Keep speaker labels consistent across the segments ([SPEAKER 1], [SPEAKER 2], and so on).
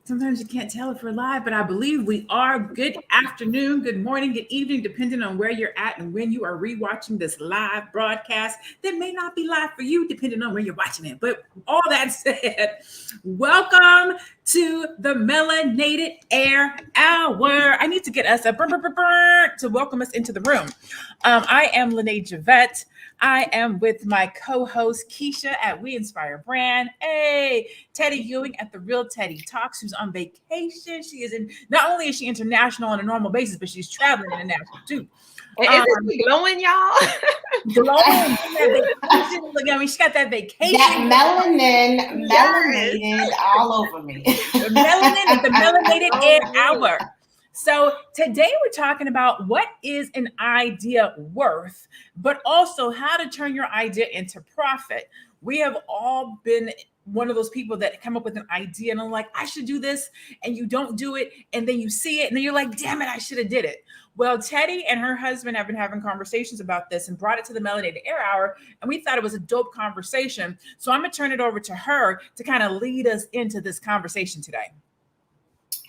[SPEAKER 1] Sometimes you can't tell if we're live, but I believe we are. Good afternoon, good morning, good evening, depending on where you're at and when you are rewatching this live broadcast. That may not be live for you, depending on where you're watching it. But all that said, welcome to the Melanated Air Hour. I need to get us a to welcome us into the room. I am Lene Javette. I am with my co-host Keisha at We Inspire Brand. Hey, Teddy Ewing at The Real Teddy Talks, who's on vacation. She is in, not only is she international on a normal basis, but she's traveling international too.
[SPEAKER 2] Isn't she glowing, y'all?
[SPEAKER 1] Glowing. Look at me. She got that vacation.
[SPEAKER 3] That melanated all over me.
[SPEAKER 1] Melanin at the Melanated Air Hour. So today we're talking about what is an idea worth, but also how to turn your idea into profit. We have all been one of those people that come up with an idea and I'm like, I should do this, and you don't do it, and then you see it, and then you're like, damn it, I should have did it. Well, Teddy and her husband have been having conversations about this and brought it to the Melanated Air Hour, and we thought it was a dope conversation. So I'm gonna turn it over to her to kind of lead us into this conversation today.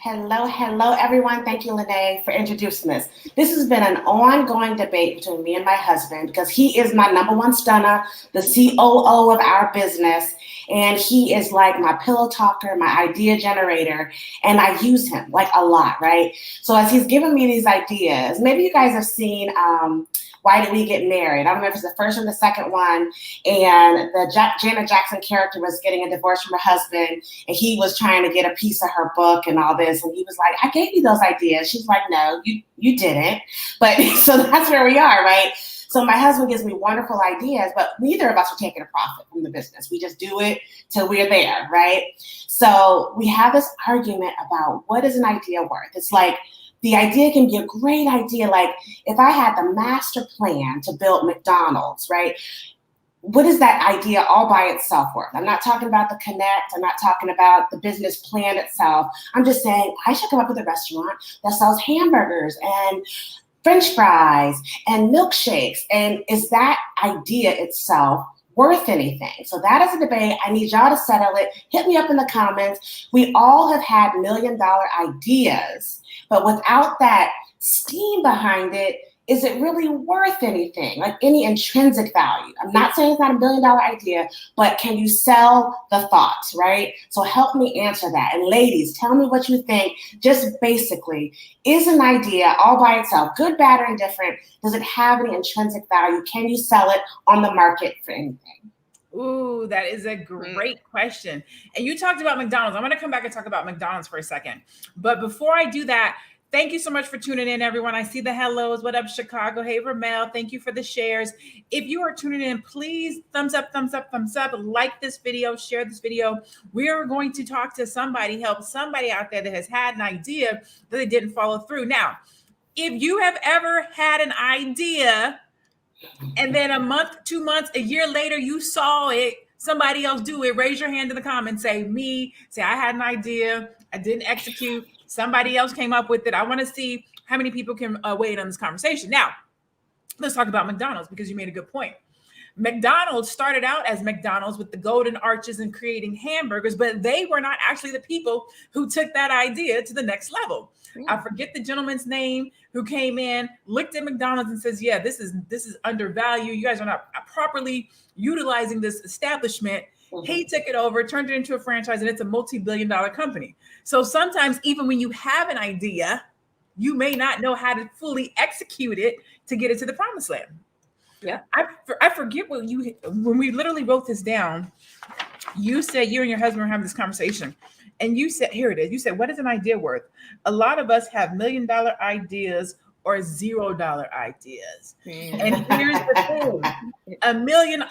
[SPEAKER 3] Hello, everyone. Thank you, Lene, for introducing this. This has been an ongoing debate between me and my husband because he is my number one stunner, the COO of our business, and he is like my pillow talker, my idea generator, and I use him like a lot, right? So as he's giving me these ideas, maybe you guys have seen Why Did We Get Married? I don't know if it's the first or the second one, and the Janet Jackson character was getting a divorce from her husband, and he was trying to get a piece of her book and all this, and he was like, I gave you those ideas. She's like, no, you didn't. But so that's where we are, right? So my husband gives me wonderful ideas, but neither of us are taking a profit from the business. We just do it till we're there, right? So we have this argument about what is an idea worth. It's like, the idea can be a great idea. Like if I had the master plan to build McDonald's, right? What is that idea all by itself worth? I'm not talking about the connect. I'm not talking about the business plan itself. I'm just saying I should come up with a restaurant that sells hamburgers and French fries and milkshakes. And is that idea itself worth anything? So that is a debate. I need y'all to settle it. Hit me up in the comments. We all have had $1 million ideas, but without that steam behind it, is it really worth anything? Like any intrinsic value? I'm not saying it's not $1 million idea, but can you sell the thoughts, right? So help me answer that. And ladies, tell me what you think. Just basically, is an idea all by itself, good, bad, or indifferent? Does it have any intrinsic value? Can you sell it on the market for anything?
[SPEAKER 1] Ooh, that is a great question. And you talked about McDonald's. I'm going to come back and talk about McDonald's for a second. But before I do that, thank you so much for tuning in, everyone. I see the hellos. What up, Chicago? Hey, Ramel. Thank you for the shares. If you are tuning in, please thumbs up, like this video, share this video. We are going to talk to somebody, help somebody out there that has had an idea that they didn't follow through. Now, if you have ever had an idea and then a month, 2 months, a year later, you saw it, somebody else do it, raise your hand in the comments, say I had an idea, I didn't execute. Somebody else came up with it. I want to see how many people can weigh in on this conversation. Now, let's talk about McDonald's because you made a good point. McDonald's started out as McDonald's with the golden arches and creating hamburgers, but they were not actually the people who took that idea to the next level. I forget the gentleman's name who came in, looked at McDonald's and says, yeah, this is undervalued. You guys are not properly utilizing this establishment. He took it over, turned it into a franchise, and it's a multi-billion-dollar company. So sometimes even when you have an idea, you may not know how to fully execute it to get it to the promised land.
[SPEAKER 2] Yeah.
[SPEAKER 1] I forget when we literally wrote this down, you said you and your husband were having this conversation. And you said, here it is. You said, what is an idea worth? A lot of us have $1 million ideas or $0 ideas. And here's the thing. $1 million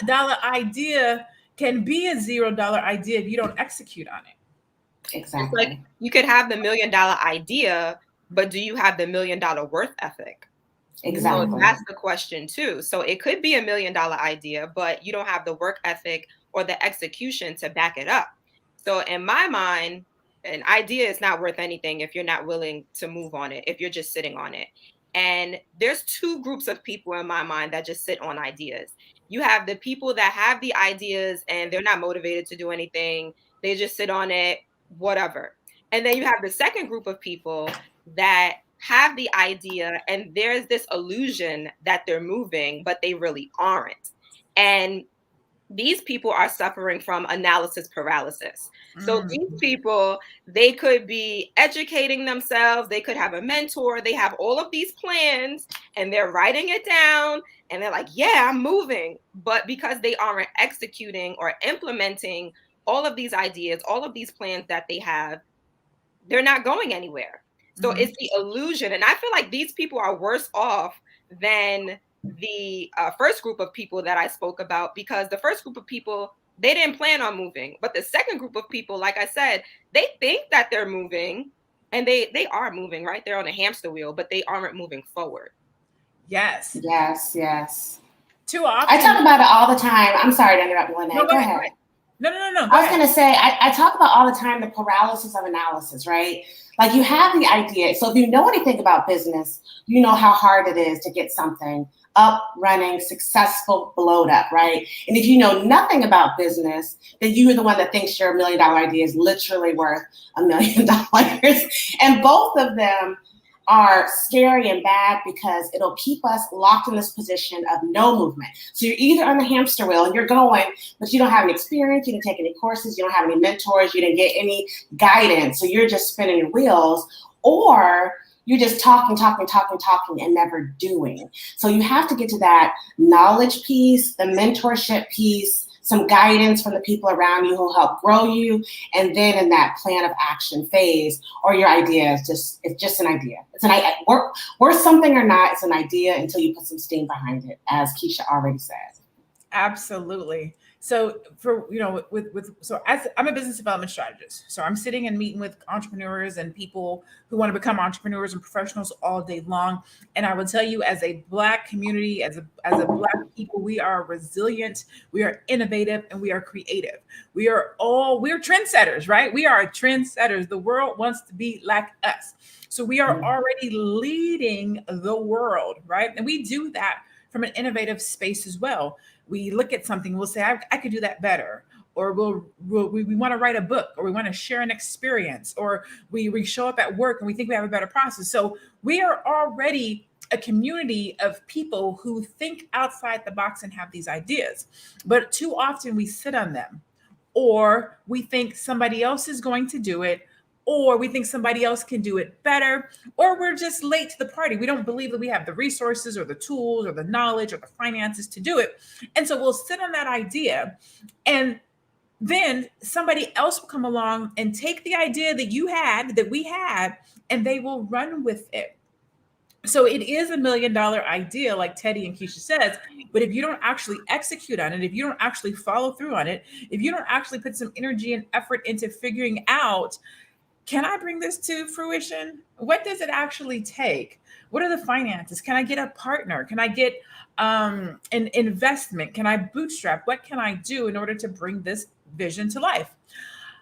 [SPEAKER 1] idea can be a $0 idea if you don't execute on it.
[SPEAKER 3] Exactly.
[SPEAKER 2] It's like you could have the $1 million idea, but do you have the $1 million worth ethic?
[SPEAKER 3] Exactly.
[SPEAKER 2] So that's the question too. So it could be $1 million idea, but you don't have the work ethic or the execution to back it up. So in my mind, an idea is not worth anything if you're not willing to move on it, if you're just sitting on it. And there's two groups of people in my mind that just sit on ideas. You have the people that have the ideas and they're not motivated to do anything. They just sit on it, whatever. And then you have the second group of people that have the idea and there's this illusion that they're moving, but they really aren't. And these people are suffering from analysis paralysis. So these people, they could be educating themselves, they could have a mentor, they have all of these plans and they're writing it down and they're like, yeah, I'm moving. But because they aren't executing or implementing all of these ideas, all of these plans that they have, they're not going anywhere. So it's the illusion. And I feel like these people are worse off than the first group of people that I spoke about, because the first group of people, they didn't plan on moving. But the second group of people, like I said, they think that they're moving and they are moving, right? They're on a hamster wheel, but they aren't moving forward.
[SPEAKER 1] Yes.
[SPEAKER 3] Too often. I talk about it all the time. I'm sorry to interrupt, Lynette.
[SPEAKER 1] No,
[SPEAKER 3] go ahead.
[SPEAKER 1] No.
[SPEAKER 3] I was going to say, I talk about all the time the paralysis of analysis, right? Like you have the idea. So if you know anything about business, you know how hard it is to get something up, running, successful, blowed up, right? And if you know nothing about business, then you are the one that thinks your $1 million idea is literally worth $1 million. And both of them are scary and bad because it'll keep us locked in this position of no movement. So you're either on the hamster wheel and you're going, but you don't have any experience, you didn't take any courses, you don't have any mentors, you didn't get any guidance, so you're just spinning your wheels, or you're just talking and never doing. So you have to get to that knowledge piece, the mentorship piece, some guidance from the people around you who'll help grow you, and then in that plan of action phase, or your idea is just an idea. It's an idea, worth something or not, it's an idea until you put some steam behind it, as Keisha already said.
[SPEAKER 1] Absolutely. So as I'm a business development strategist, so I'm sitting and meeting with entrepreneurs and people who want to become entrepreneurs and professionals all day long. And I will tell you, as a Black community, as a Black people, we are resilient, we are innovative, and we are creative. We're trendsetters, right? We are trendsetters. The world wants to be like us. So we are already leading the world, right? And we do that from an innovative space as well. We look at something, we'll say, I could do that better. Or we want to write a book, or we want to share an experience, or we show up at work and we think we have a better process. So we are already a community of people who think outside the box and have these ideas. But too often we sit on them, or we think somebody else is going to do it, or we think somebody else can do it better, or we're just late to the party. We don't believe that we have the resources or the tools or the knowledge or the finances to do it. And so we'll sit on that idea, and then somebody else will come along and take the idea that we had, and they will run with it. So it is $1 million idea, like Teddy and Keisha says, but if you don't actually execute on it, if you don't actually follow through on it, if you don't actually put some energy and effort into figuring out, can I bring this to fruition? What does it actually take? What are the finances? Can I get a partner? Can I get an investment? Can I bootstrap? What can I do in order to bring this vision to life?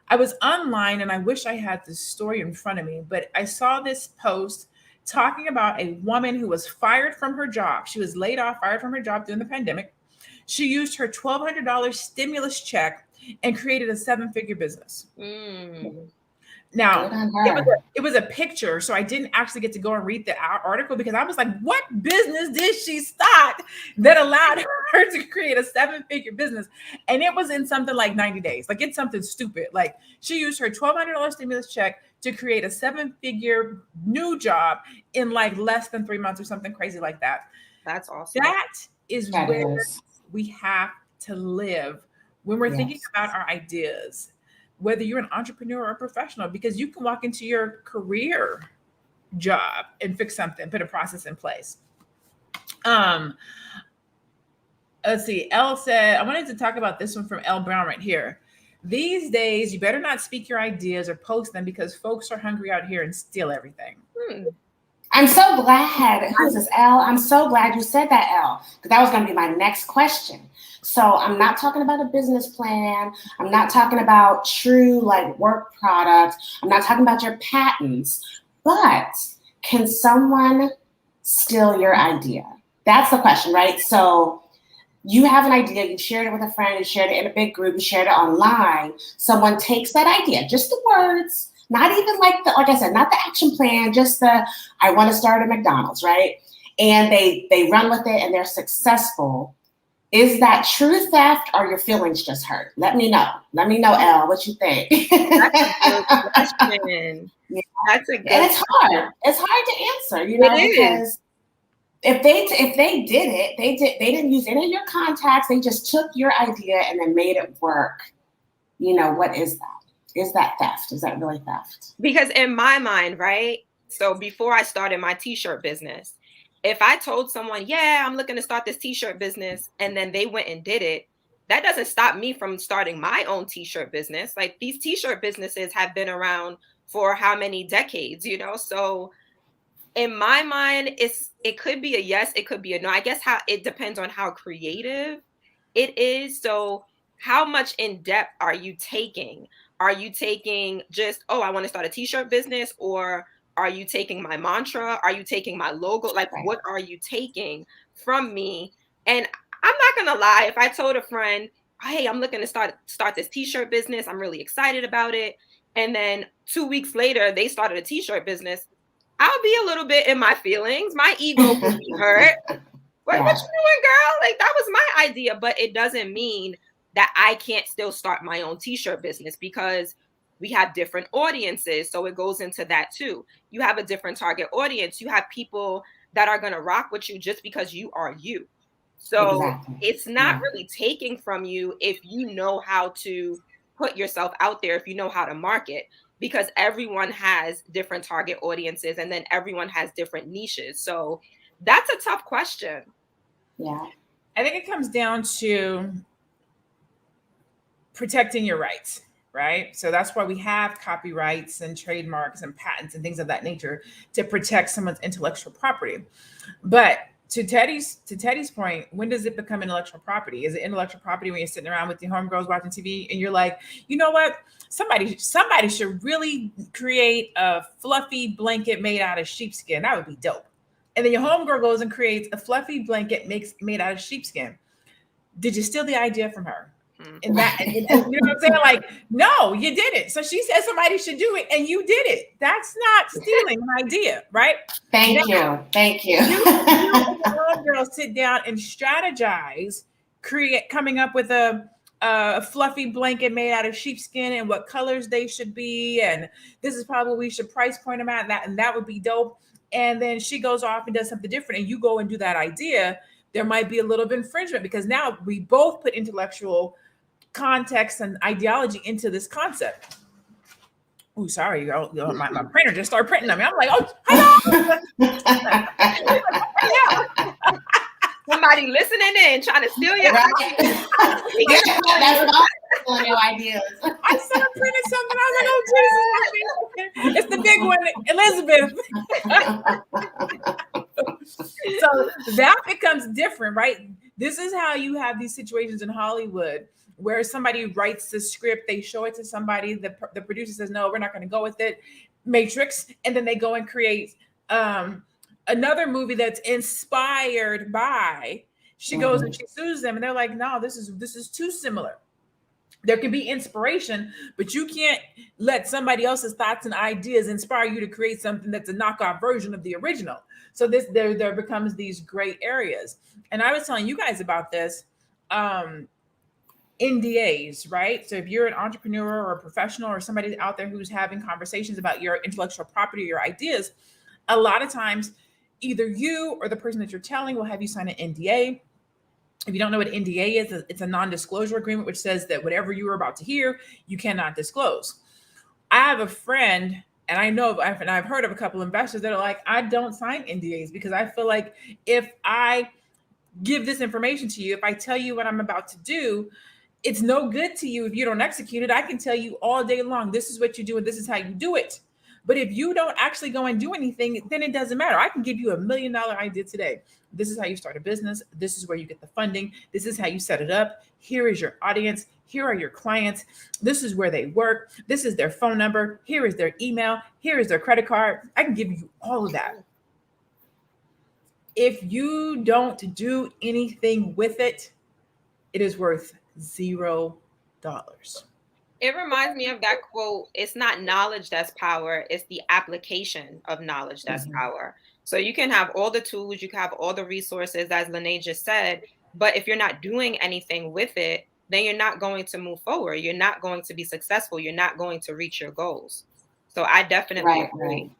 [SPEAKER 1] I was online, and I wish I had this story in front of me, but I saw this post talking about a woman who was fired from her job. She was laid off, fired from her job during the pandemic. She used her $1,200 stimulus check and created a 7-figure business. Now, it was a picture, so I didn't actually get to go and read the article, because I was like, what business did she start that allowed her to create a 7-figure business? And it was in something like 90 days. Like, it's something stupid. Like, she used her $1,200 stimulus check to create a 7-figure new job in like less than 3 months or something crazy like that.
[SPEAKER 2] That's awesome.
[SPEAKER 1] That is where we have to live when we're thinking about our ideas, whether you're an entrepreneur or a professional, because you can walk into your career job and fix something, put a process in place. Let's see. Elle said, I wanted to talk about this one from Elle Brown right here. These days, you better not speak your ideas or post them, because folks are hungry out here and steal everything.
[SPEAKER 3] I'm so glad. Who is this, Elle? I'm so glad you said that, Elle, because that was going to be my next question. So I'm not talking about a business plan. I'm not talking about true like work product. I'm not talking about your patents. But can someone steal your idea? That's the question, right? So you have an idea, you shared it with a friend, you shared it in a big group, you shared it online. Someone takes that idea, just the words, Not even like like I said, not the action plan, just I want to start a McDonald's, right? And they run with it and they're successful. Is that true theft or your feelings just hurt? Let me know. Let me know, Elle, what you think.
[SPEAKER 2] That's a good question.
[SPEAKER 3] Yeah.
[SPEAKER 2] That's a good
[SPEAKER 3] And it's hard. It's hard to answer, you know, because if they did it, they didn't use any of your contacts. They just took your idea and then made it work. You know, what is that? Is that theft? Is that really theft?
[SPEAKER 2] Because in my mind, right? So before I started my t-shirt business, if I told someone, yeah, I'm looking to start this t-shirt business, and then they went and did it, that doesn't stop me from starting my own t-shirt business. Like, these t-shirt businesses have been around for how many decades, you know? So in my mind, it could be a yes, it could be a no. I guess how it depends on how creative it is. So how much in depth are you taking? Are you taking just, oh, I want to start a t-shirt business? Or are you taking my mantra? Are you taking my logo? Like,
[SPEAKER 3] Right.
[SPEAKER 2] what are you taking from me? And I'm not gonna lie, if I told a friend, hey, I'm looking to start this t-shirt business, I'm really excited about it, and then 2 weeks later they started a t-shirt business, I'll be a little bit in my feelings. My ego will be hurt. What you doing, girl? Like, that was my idea. But it doesn't mean that I can't still start my own t-shirt business, because we have different audiences. So it goes into that too. You have a different target audience. You have people that are going to rock with you just because you are you. So it's not really taking from you if you know how to put yourself out there, if you know how to market, because everyone has different target audiences and then everyone has different niches. So that's a tough question.
[SPEAKER 3] Yeah.
[SPEAKER 1] I think it comes down to protecting your rights, right? So that's why we have copyrights and trademarks and patents and things of that nature, to protect someone's intellectual property. But to Teddy's point, when does it become intellectual property? Is it intellectual property when you're sitting around with your homegirls watching TV and you're like, you know what? Somebody should really create a fluffy blanket made out of sheepskin. That would be dope. And then your homegirl goes and creates a fluffy blanket made out of sheepskin. Did you steal the idea from her? And that, and you know what I'm saying? Like, no, you didn't. So she said somebody should do it, and you did it. That's not stealing an idea, right?
[SPEAKER 3] Thank you.
[SPEAKER 1] You and the girl sit down and strategize, coming up with a fluffy blanket made out of sheepskin and what colors they should be, and this is probably what we should price point them at, and that would be dope. And then she goes off and does something different, and you go and do that idea. There might be a little bit of infringement, because now we both put intellectual context and ideology into this concept. Oh, sorry, my printer just started printing on me. I'm like, oh, hello.
[SPEAKER 2] Somebody listening in, trying to steal your ideas.
[SPEAKER 3] Your ideas.
[SPEAKER 1] I started printing something. I was like, oh, Jesus. It's the big one, Elizabeth. So that becomes different, right? This is how you have these situations in Hollywood where somebody writes the script, they show it to somebody, the producer says, no, we're not going to go with it, Matrix, and then they go and create another movie that's inspired by. She goes and she sues them, and they're like, no, this is too similar. There can be inspiration, but you can't let somebody else's thoughts and ideas inspire you to create something that's a knockoff version of the original. So there becomes these gray areas. And I was telling you guys about this. NDAs, right? So if you're an entrepreneur or a professional or somebody out there who's having conversations about your intellectual property or your ideas, a lot of times either you or the person that you're telling will have you sign an NDA. If you don't know what NDA is, it's a non-disclosure agreement, which says that whatever you are about to hear, you cannot disclose. I have a friend, and I've heard of a couple of investors that are like, I don't sign NDAs because I feel like if I give this information to you, if I tell you what I'm about to do, it's no good to you if you don't execute it. I can tell you all day long, this is what you do and this is how you do it. But if you don't actually go and do anything, then it doesn't matter. I can give you $1 million idea today. This is how you start a business. This is where you get the funding. This is how you set it up. Here is your audience. Here are your clients. This is where they work. This is their phone number. Here is their email. Here is their credit card. I can give you all of that. If you don't do anything with it, it is worth $0.
[SPEAKER 2] It reminds me of that quote, it's not knowledge that's power, it's the application of knowledge that's power. So you can have all the tools, you can have all the resources, as Lene just said, but if you're not doing anything with it, then you're not going to move forward. You're not going to be successful. You're not going to reach your goals. So I definitely
[SPEAKER 3] Right,
[SPEAKER 2] agree.
[SPEAKER 3] right.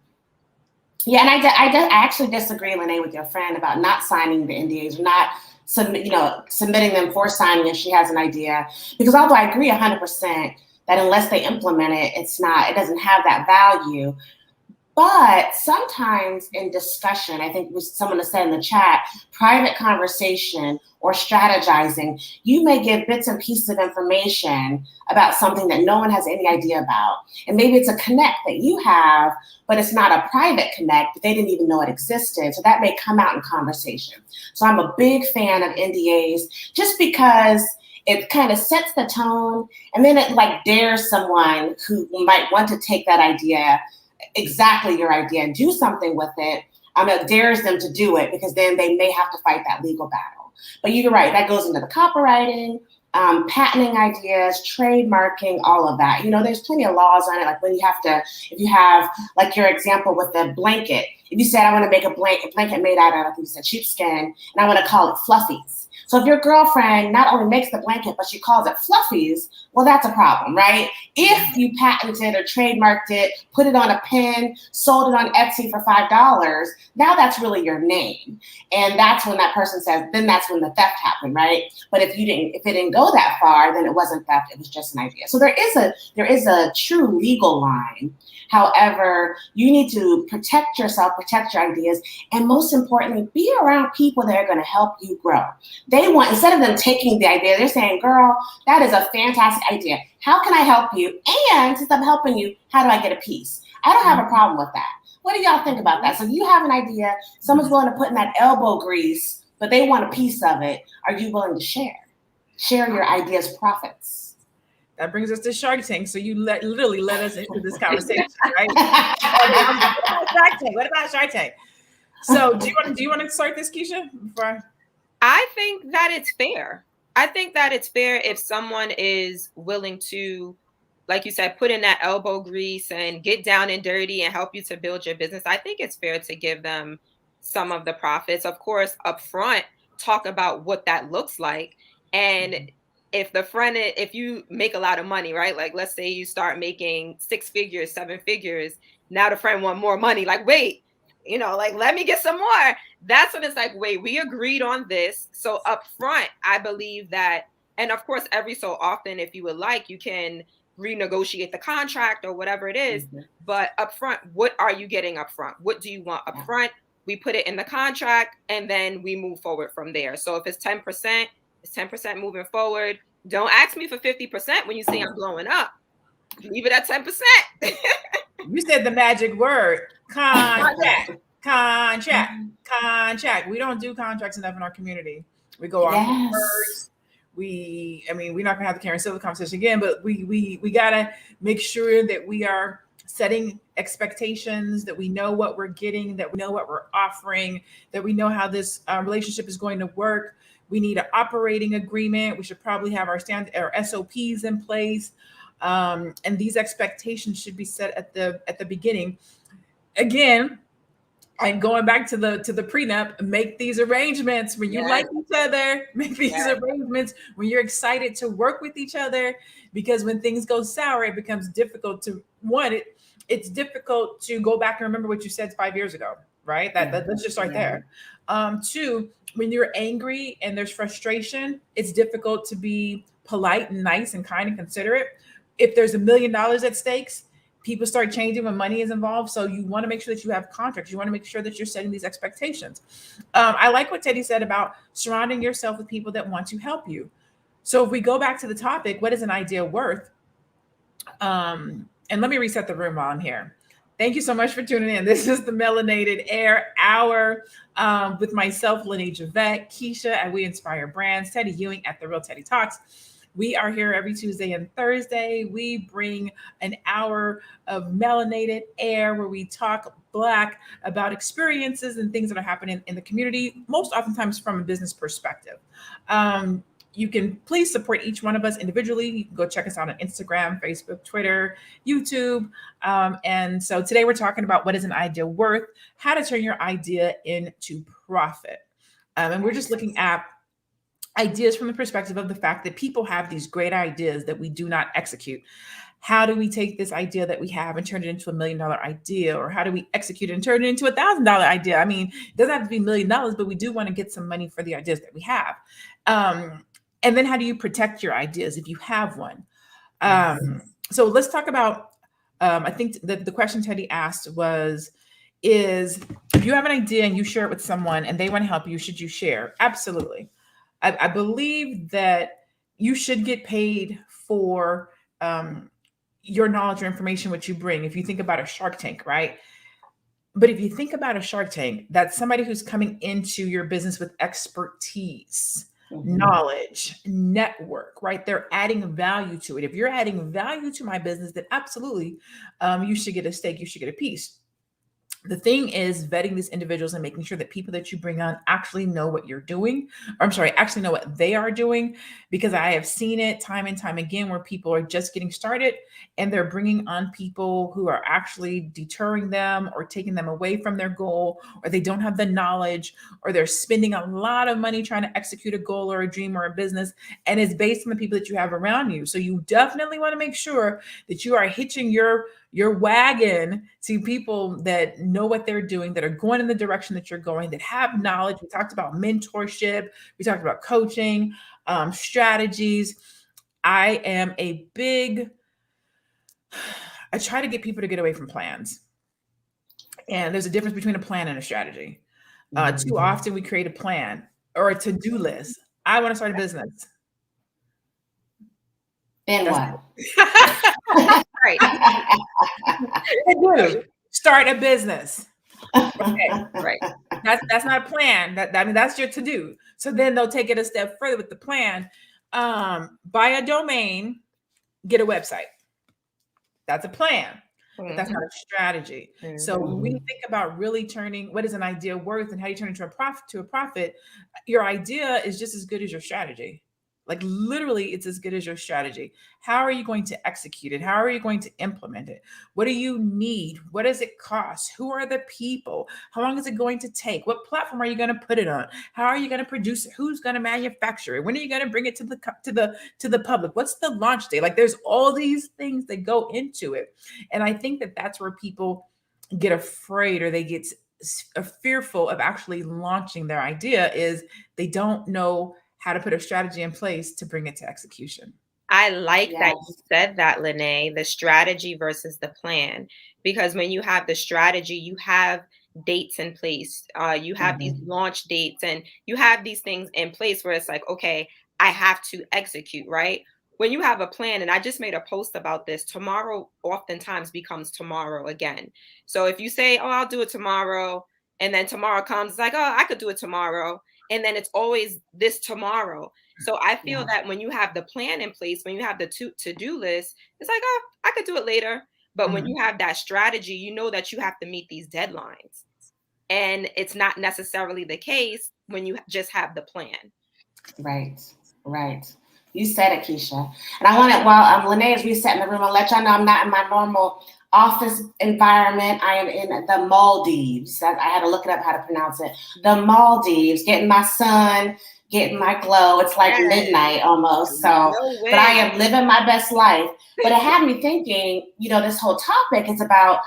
[SPEAKER 3] Yeah, and I actually disagree, Lene, with your friend about not signing the NDAs, or not submitting them for signing if she has an idea. Because although I agree 100% that unless they implement it, it doesn't have that value. But sometimes in discussion, I think someone has said in the chat, private conversation or strategizing, you may give bits and pieces of information about something that no one has any idea about. And maybe it's a connect that you have, but it's not a private connect, but they didn't even know it existed. So that may come out in conversation. So I'm a big fan of NDAs just because it kind of sets the tone, and then it like dares someone who might want to take that idea, exactly your idea, and do something with it. It dares them to do it, because then they may have to fight that legal battle. But you're right, that goes into the copywriting, patenting ideas, trademarking, all of that. There's plenty of laws on it. Like if you have like your example with the blanket, if you said, I want to make a blanket made out of, like you said, sheepskin, and I want to call it Fluffies. So if your girlfriend not only makes the blanket, but she calls it Fluffies, well, that's a problem, right? If you patented or trademarked it, put it on a pin, sold it on Etsy for $5, now that's really your name. And that's when that person says, then that's when the theft happened, right? But if it didn't go that far, then it wasn't theft, it was just an idea. So there is a true legal line. However, you need to protect yourself, protect your ideas, and most importantly, be around people that are going to help you grow. Instead of them taking the idea, they're saying, girl, that is a fantastic idea. How can I help you? And since I'm helping you, how do I get a piece? I don't have a problem with that. What do y'all think about that? So you have an idea, someone's willing to put in that elbow grease, but they want a piece of it. Are you willing to share? Share your ideas' profits.
[SPEAKER 1] That brings us to Shark Tank. So you literally led us into this conversation, right? What about Shark Tank? So do you want to start this, Keisha?
[SPEAKER 2] I think that it's fair. I think that it's fair if someone is willing to, like you said, put in that elbow grease and get down and dirty and help you to build your business. I think it's fair to give them some of the profits. Of course, up front, talk about what that looks like. And if you make a lot of money, right? Like, let's say you start making 6 figures, 7 figures. Now the friend want more money. Like, wait, let me get some more. That's when it's like, wait, we agreed on this. So up front, I believe that, and of course, every so often, if you would like, you can renegotiate the contract or whatever it is. But up front, what are you getting up front? What do you want up front? We put it in the contract, and then we move forward from there. So if it's 10%, it's 10% moving forward. Don't ask me for 50% when you see I'm blowing up. Leave it at 10%.
[SPEAKER 1] You said the magic word, contract. We don't do contracts enough in our community. We go on words. We're not gonna have the Karen Silver conversation again, but we gotta make sure that we are setting expectations, that we know what we're getting, that we know what we're offering, that we know how this relationship is going to work. We need an operating agreement. We should probably have our SOPs in place. And these expectations should be set at the beginning. Again, I'm going back to the prenup. Make these arrangements when you like each other. Make these arrangements when you're excited to work with each other. Because when things go sour, it becomes difficult to it's difficult to go back and remember what you said 5 years ago, right? Let's just start there. 2, when you're angry and there's frustration, it's difficult to be polite and nice and kind and considerate. If there's $1 million at stakes, people start changing when money is involved. So you want to make sure that you have contracts. You want to make sure that you're setting these expectations. I like what Teddy said about surrounding yourself with people that want to help you. So if we go back to the topic, what is an idea worth? And let me reset the room while I'm here. Thank you so much for tuning in. This is the Melanated Air Hour with myself, Lene Javette, Keisha at We Inspire Brands, Teddy Ewing at The Real Teddy Talks. We are here every Tuesday and Thursday. We bring an hour of melanated air where we talk Black about experiences and things that are happening in the community, most oftentimes from a business perspective. you can please support each one of us individually. You can go check us out on Instagram, Facebook, Twitter, YouTube. And so today we're talking about what is an idea worth, how to turn your idea into profit. And we're just looking at ideas from the perspective of the fact that people have these great ideas that we do not execute. How do we take this idea that we have and turn it into $1 million idea? Or how do we execute it and turn it into $1,000 idea? I mean, it doesn't have to be $1 million, but we do want to get some money for the ideas that we have. And then how do you protect your ideas if you have one? So let's talk about, I think that the question Teddy asked is if you have an idea and you share it with someone and they want to help you, should you share? Absolutely. I believe that you should get paid for your knowledge or information, what you bring. If you think about a Shark Tank, right? But if you think about a Shark Tank, that's somebody who's coming into your business with expertise, knowledge, network, right? They're adding value to it. If you're adding value to my business, then absolutely, you should get a stake, you should get a piece. The thing is vetting these individuals and making sure that people that you bring on actually know what you're doing, or actually know what they are doing, because I have seen it time and time again where people are just getting started and they're bringing on people who are actually deterring them or taking them away from their goal, or they don't have the knowledge, or they're spending a lot of money trying to execute a goal or a dream or a business. And it's based on the people that you have around you. So you definitely want to make sure that you are hitching your wagon to people that know what they're doing, that are going in the direction that you're going, that have knowledge. We talked about mentorship. We talked about coaching, strategies. I try to get people to get away from plans. And there's a difference between a plan and a strategy. Too often we create a plan or a to-do list. I want to start a business.
[SPEAKER 3] Then what?
[SPEAKER 2] Right.
[SPEAKER 1] Start a business. Okay.
[SPEAKER 2] Right.
[SPEAKER 1] That's not a plan. That's your to-do. So then they'll take it a step further with the plan. Buy a domain, get a website. That's a plan. But that's not a strategy. So when we think about really turning what is an idea worth and how you turn it into a profit, your idea is just as good as your strategy. Like literally, it's as good as your strategy. How are you going to execute it? How are you going to implement it? What do you need? What does it cost? Who are the people? How long is it going to take? What platform are you going to put it on? How are you going to produce it? Who's going to manufacture it? When are you going to bring it to the public? What's the launch date? Like there's all these things that go into it. And I think that that's where people get afraid or they get fearful of actually launching their idea is they don't know how to put a strategy in place to bring it to execution.
[SPEAKER 2] I like that you said that, Lene, the strategy versus the plan, because when you have the strategy, you have dates in place, you have these launch dates and you have these things in place where it's like, okay, I have to execute, right? When you have a plan, and I just made a post about this, tomorrow oftentimes becomes tomorrow again. So if you say, oh, I'll do it tomorrow, and then tomorrow comes, it's like, oh, I could do it tomorrow. And then it's always this tomorrow. So I feel that when you have the plan in place, when you have the to-do list, it's like, oh, I could do it later. But when you have that strategy, you know that you have to meet these deadlines. And it's not necessarily the case when you just have the plan.
[SPEAKER 3] Right. You said it, Keisha. And I want to, while Lene is resetting the room, I'll let y'all know I'm not in my normal office environment. I am in the Maldives. I had to look it up how to pronounce it. The Maldives, getting my sun, getting my glow. It's like midnight almost. So, but I am living my best life. But it had me thinking, this whole topic is about,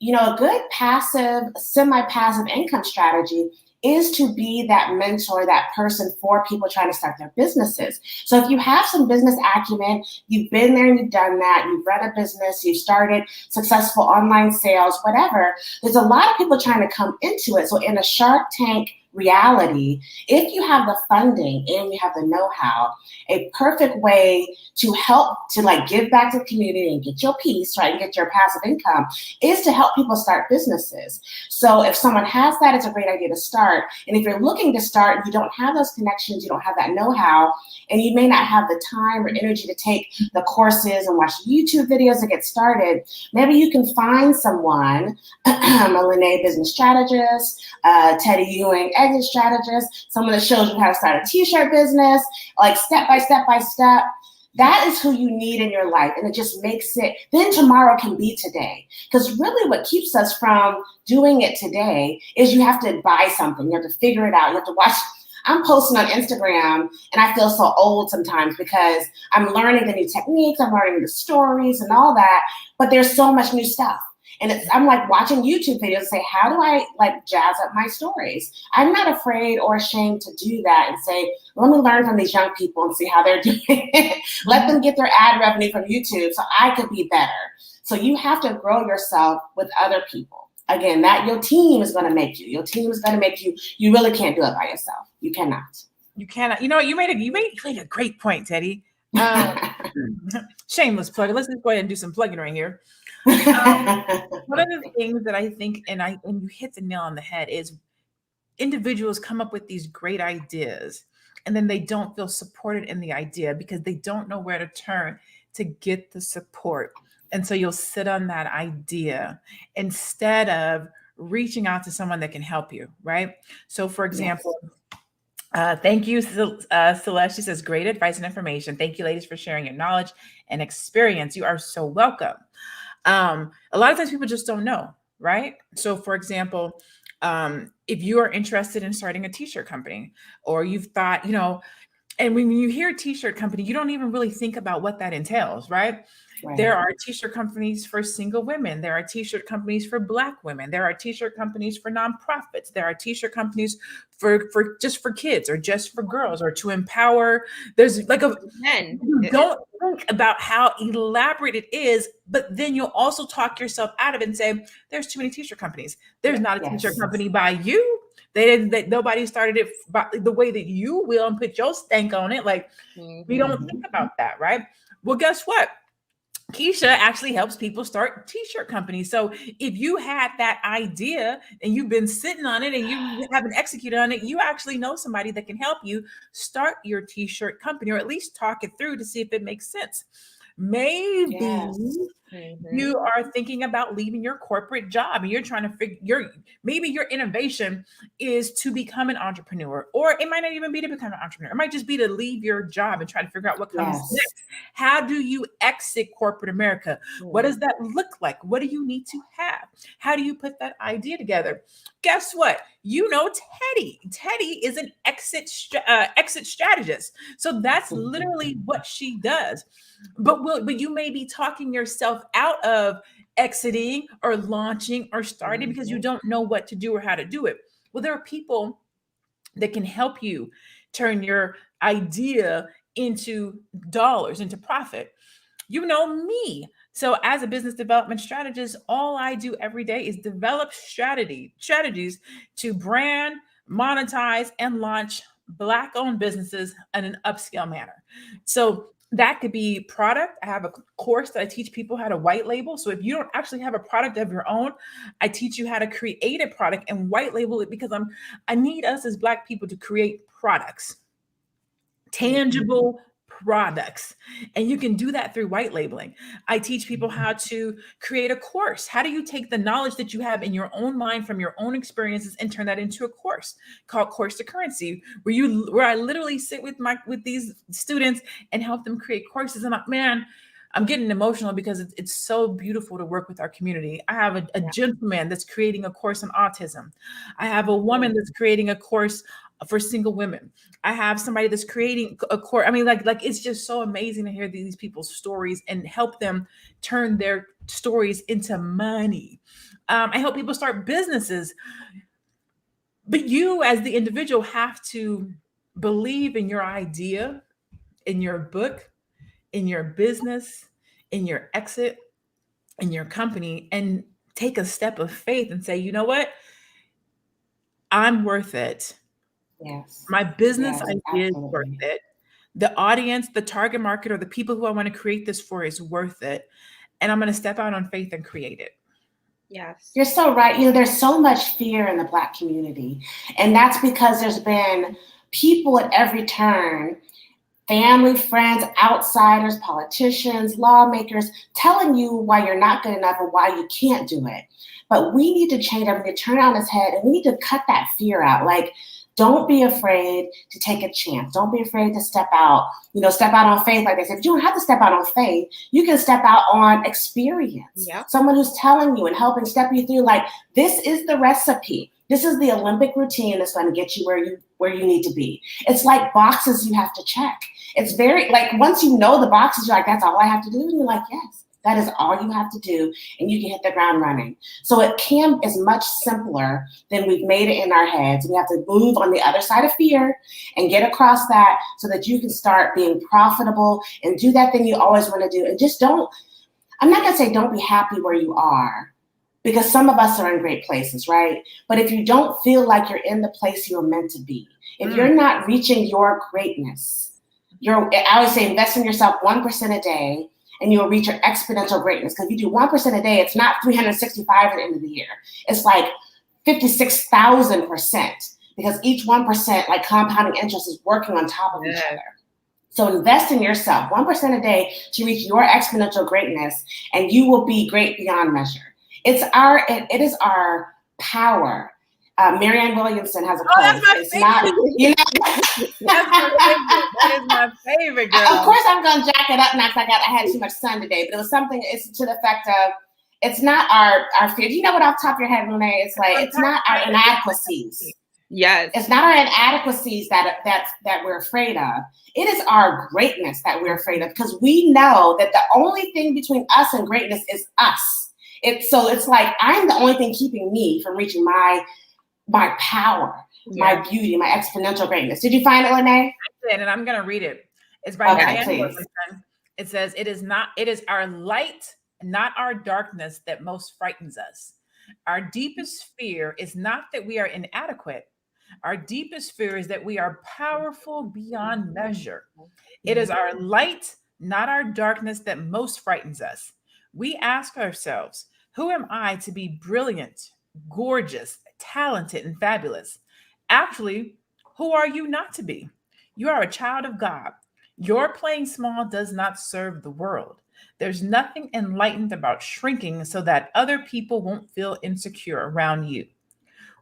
[SPEAKER 3] a good passive, semi-passive income strategy is to be that mentor, that person for people trying to start their businesses. So if you have some business acumen, you've been there and you've done that, you've run a business, you've started successful online sales, whatever, there's a lot of people trying to come into it. So in a Shark Tank reality, if you have the funding and you have the know-how, a perfect way to help to give back to the community and get your piece, right, and get your passive income is to help people start businesses. So if someone has that, it's a great idea to start. And if you're looking to start and you don't have those connections, you don't have that know-how, and you may not have the time or energy to take the courses and watch YouTube videos to get started, maybe you can find someone, a Lene business strategist, Teddy Ewing exit strategist, someone that shows you how to start a t-shirt business, like step by step by step. That is who you need in your life. And it just makes it, then tomorrow can be today. Because really what keeps us from doing it today is you have to buy something. You have to figure it out. You have to watch. I'm posting on Instagram and I feel so old sometimes because I'm learning the new techniques. I'm learning the stories and all that. But there's so much new stuff. And I'm like watching YouTube videos and say, how do I like jazz up my stories? I'm not afraid or ashamed to do that and say, let me learn from these young people and see how they're doing it. Let them get their ad revenue from YouTube so I could be better. So you have to grow yourself with other people. Again, that your team is going to make you. Your team is going to make you. You really can't do it by yourself. You cannot.
[SPEAKER 1] You cannot. You know, you made a great point, Teddy. Shameless plug. Let's just go ahead and do some plugging right here. One of the things that I think, and you hit the nail on the head, is individuals come up with these great ideas and then they don't feel supported in the idea because they don't know where to turn to get the support. And so you'll sit on that idea instead of reaching out to someone that can help you, right? So for example, thank you, Celeste. She says, great advice and information. Thank you, ladies, for sharing your knowledge and experience. You are so welcome. A lot of times people just don't know, right? So for example, if you are interested in starting a t-shirt company, or you've thought, you know, and when you hear t-shirt company, you don't even really think about what that entails, right? Right. There are t-shirt companies for single women. There are t-shirt companies for Black women. There are t-shirt companies for nonprofits. There are t-shirt companies for just for kids or just for girls or to empower. There's like men. You don't think about how elaborate it is, but then you'll also talk yourself out of it and say, there's too many t-shirt companies. There's not a t-shirt company by you. Nobody started it by the way that you will and put your stank on it. Like we don't think about that, right? Well, guess what? Keisha actually helps people start t-shirt companies. So if you had that idea and you've been sitting on it and you haven't executed on it, you actually know somebody that can help you start your t-shirt company, or at least talk it through to see if it makes sense. Maybe you are thinking about leaving your corporate job and you're trying to figure maybe your innovation is to become an entrepreneur, or it might not even be to become an entrepreneur. It might just be to leave your job and try to figure out what comes next. How do you exit corporate America? What does that look like? What do you need to have? How do you put that idea together? Guess what? You know, Teddy is an exit strategist. So that's literally what she does. But you may be talking yourself out of exiting or launching or starting because you don't know what to do or how to do it. Well, there are people that can help you turn your idea into dollars, into profit. You know me. So as a business development strategist, all I do every day is develop strategies to brand, monetize, and launch Black-owned businesses in an upscale manner. So that could be product. I have a course that I teach people how to white label. So if you don't actually have a product of your own, I teach you how to create a product and white label it, because I need us as Black people to create products, tangible products. And you can do that through white labeling. I teach people how to create a course. How do you take the knowledge that you have in your own mind from your own experiences and turn that into a course called Course to Currency, where I literally sit with these students and help them create courses. And I'm getting emotional because it's so beautiful to work with our community. I have a gentleman that's creating a course on autism. I have a woman that's creating a course for single women. I have somebody that's creating a course. I mean, like it's just so amazing to hear these people's stories and help them turn their stories into money. I help people start businesses. But you as the individual have to believe in your idea, in your book, in your business, in your exit, in your company, and take a step of faith and say, you know what? I'm worth it.
[SPEAKER 3] Yes.
[SPEAKER 1] My business idea is worth it. The audience, the target market, or the people who I want to create this for is worth it. And I'm going to step out on faith and create it.
[SPEAKER 2] Yes.
[SPEAKER 3] You're so right. There's so much fear in the Black community. And that's because there's been people at every turn, family, friends, outsiders, politicians, lawmakers, telling you why you're not good enough or why you can't do it. But we need to change that. We need to turn it on its head and we need to cut that fear out. Like, don't be afraid to take a chance. Don't be afraid to step out, step out on faith. Like they said, you don't have to step out on faith. You can step out on experience.
[SPEAKER 2] Yep.
[SPEAKER 3] Someone who's telling you and helping step you through, like, this is the recipe. This is the Olympic routine that's going to get you where you need to be. It's like boxes you have to check. It's very, like, once you know the boxes, you're like, that's all I have to do. And you're like, yes, that is all you have to do. And you can hit the ground running. So it is much simpler than we've made it in our heads. We have to move on the other side of fear and get across that so that you can start being profitable and do that thing you always want to do. And just I'm not going to say don't be happy where you are, because some of us are in great places, right? But if you don't feel like you're in the place you're meant to be, if you're not reaching your greatness, I always say invest in yourself 1% a day and you'll reach your exponential greatness. Because if you do 1% a day, it's not 365 at the end of the year. It's like 56,000%, because each 1%, like compounding interest, is working on top of each other. So invest in yourself 1% a day to reach your exponential greatness, and you will be great beyond measure. It is our power. Marianne Williamson has a quote.
[SPEAKER 1] That's my favorite. That is my favorite, girl.
[SPEAKER 3] Of course, I'm going to jack it up now because I had too much sun today. But it was something. It's to the effect of, it's not our fear. Do you know what off the top of your head, Monet? It's like, it's not our inadequacies.
[SPEAKER 2] Yes.
[SPEAKER 3] It's not our inadequacies that we're afraid of. It is our greatness that we're afraid of, because we know that the only thing between us and greatness is us. So it's like, I'm the only thing keeping me from reaching my power, my beauty, my exponential greatness. Did you find it, Lene?
[SPEAKER 1] I did, and I'm going to read it. It's by Marianne Williamson. It says, it is our light, not our darkness, that most frightens us. Our deepest fear is not that we are inadequate. Our deepest fear is that we are powerful beyond measure. It is our light, not our darkness, that most frightens us. We ask ourselves, who am I to be brilliant, gorgeous, talented, and fabulous? Actually, who are you not to be? You are a child of God. Your playing small does not serve the world. There's nothing enlightened about shrinking so that other people won't feel insecure around you.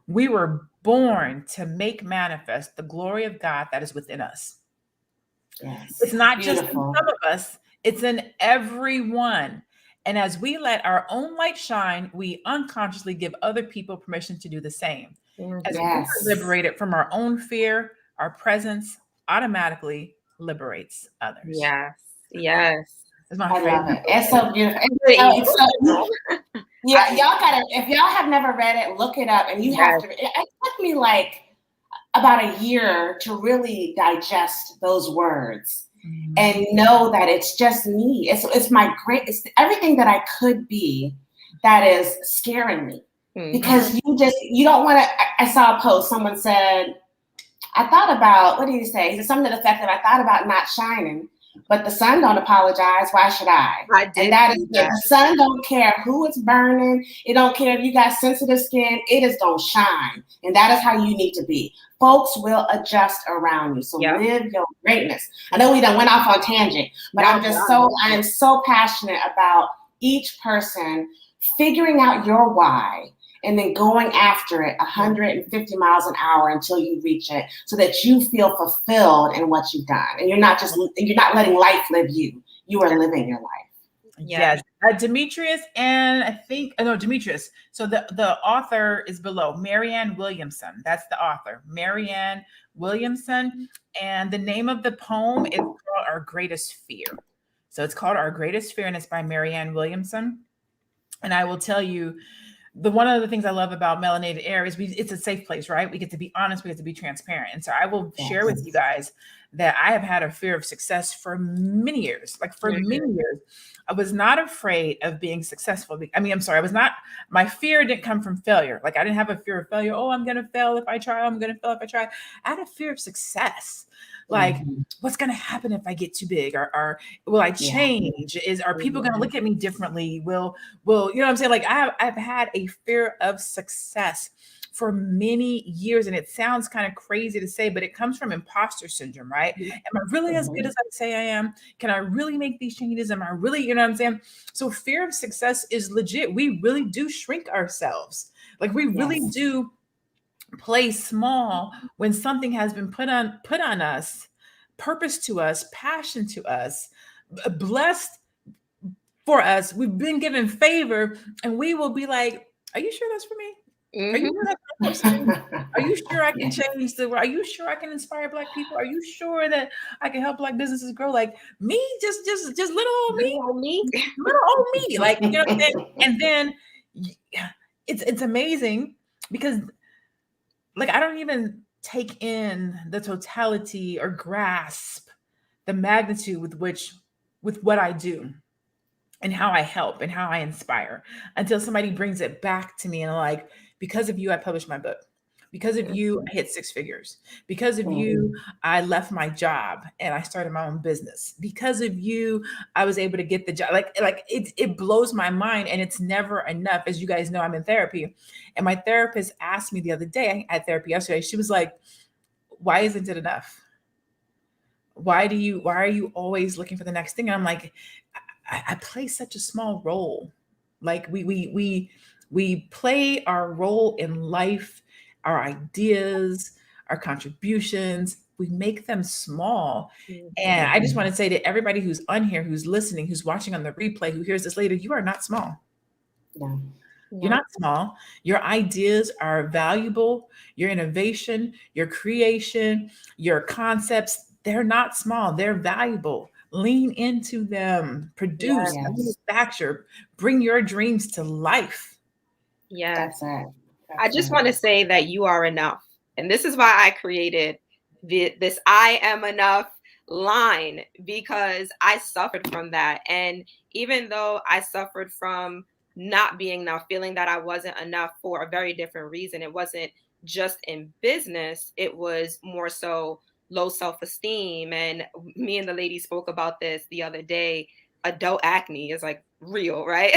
[SPEAKER 1] We were born to make manifest the glory of God that is within us.
[SPEAKER 3] Yes.
[SPEAKER 1] It's not just in some of us, it's in everyone. And as we let our own light shine, we unconsciously give other people permission to do the same. As we are liberated from our own fear, our presence automatically liberates others.
[SPEAKER 2] Yes. Yes.
[SPEAKER 3] I love it. It's so beautiful. Yeah, y'all gotta, if y'all have never read it, look it up. And you have to, it took me like about a year to really digest those words. And know that it's just me. It's it's everything that I could be that is scaring me. Because you don't want to. I saw a post. Someone said, I thought about, what did he say? He said something to the effect of, I thought about not shining, but the sun don't apologize. Why should I? And that is the sun don't care who it's burning. It don't care if you got sensitive skin. It is don't shine. And that is how you need to be. Folks will adjust around you. So live your greatness. I know we done went off on tangent, but I am so passionate about each person figuring out your why and then going after it 150 miles an hour until you reach it, so that you feel fulfilled in what you've done. And you're not letting life live you. You are living your life.
[SPEAKER 1] Yes. Demetrius, and I think, Demetrius. So the author is below, Marianne Williamson. That's the author, Marianne Williamson. And the name of the poem is called Our Greatest Fear. So it's called Our Greatest Fear, and it's by Marianne Williamson. And I will tell you, one of the things I love about Melanated Air is it's a safe place, right? We get to be honest, we get to be transparent. And so I will share with you guys that I have had a fear of success for many years. Many years. I was not afraid of being successful. My fear didn't come from failure. Like, I didn't have a fear of failure. Oh, I'm going to fail if I try. I'm going to fail if I try. I had a fear of success. Like, what's going to happen if I get too big? Or will I change? Are people going to look at me differently? Will, you know what I'm saying? Like, I've had a fear of success for many years. And it sounds kind of crazy to say, but it comes from imposter syndrome, right? Am I really as good as I say I am? Can I really make these changes? Am I really, you know what I'm saying? So fear of success is legit. We really do shrink ourselves. Like, we really do play small when something has been put on us, purpose to us, passion to us, blessed for us. We've been given favor, and we will be like, "Are you sure that's for me? Are you sure that's my person? Are you sure I can change the world? Are you sure I can inspire Black people? Are you sure that I can help Black businesses grow? Like me, just little old me, little old me, like, you know what I'm saying?" And then it's amazing because, like, I don't even take in the totality or grasp the magnitude with what I do and how I help and how I inspire until somebody brings it back to me and like, because of you, I published my book. Because of you, I hit 6 figures. Because of you, I left my job and I started my own business. Because of you, I was able to get the job. Like it blows my mind, and it's never enough. As you guys know, I'm in therapy, and my therapist asked me the other day, I had therapy yesterday. She was like, "Why isn't it enough? Why are you always looking for the next thing?" And I'm like, I play such a small role. Like we play our role in life, our ideas, our contributions, we make them small. And I just want to say to everybody who's on here, who's listening, who's watching on the replay, who hears this later, you are not small.
[SPEAKER 3] No.
[SPEAKER 1] You're not small. Your ideas are valuable. Your innovation, your creation, your concepts, they're not small. They're valuable. Lean into them, produce, manufacture, bring your dreams to life.
[SPEAKER 2] Yes.
[SPEAKER 3] That's
[SPEAKER 2] I just want to say that you are enough. And this is why I created this I am enough line, because I suffered from that. And even though I suffered from not being enough, feeling that I wasn't enough for a very different reason, it wasn't just in business, it was more so low self-esteem. And me and the lady spoke about this the other day. Adult acne is like real, right?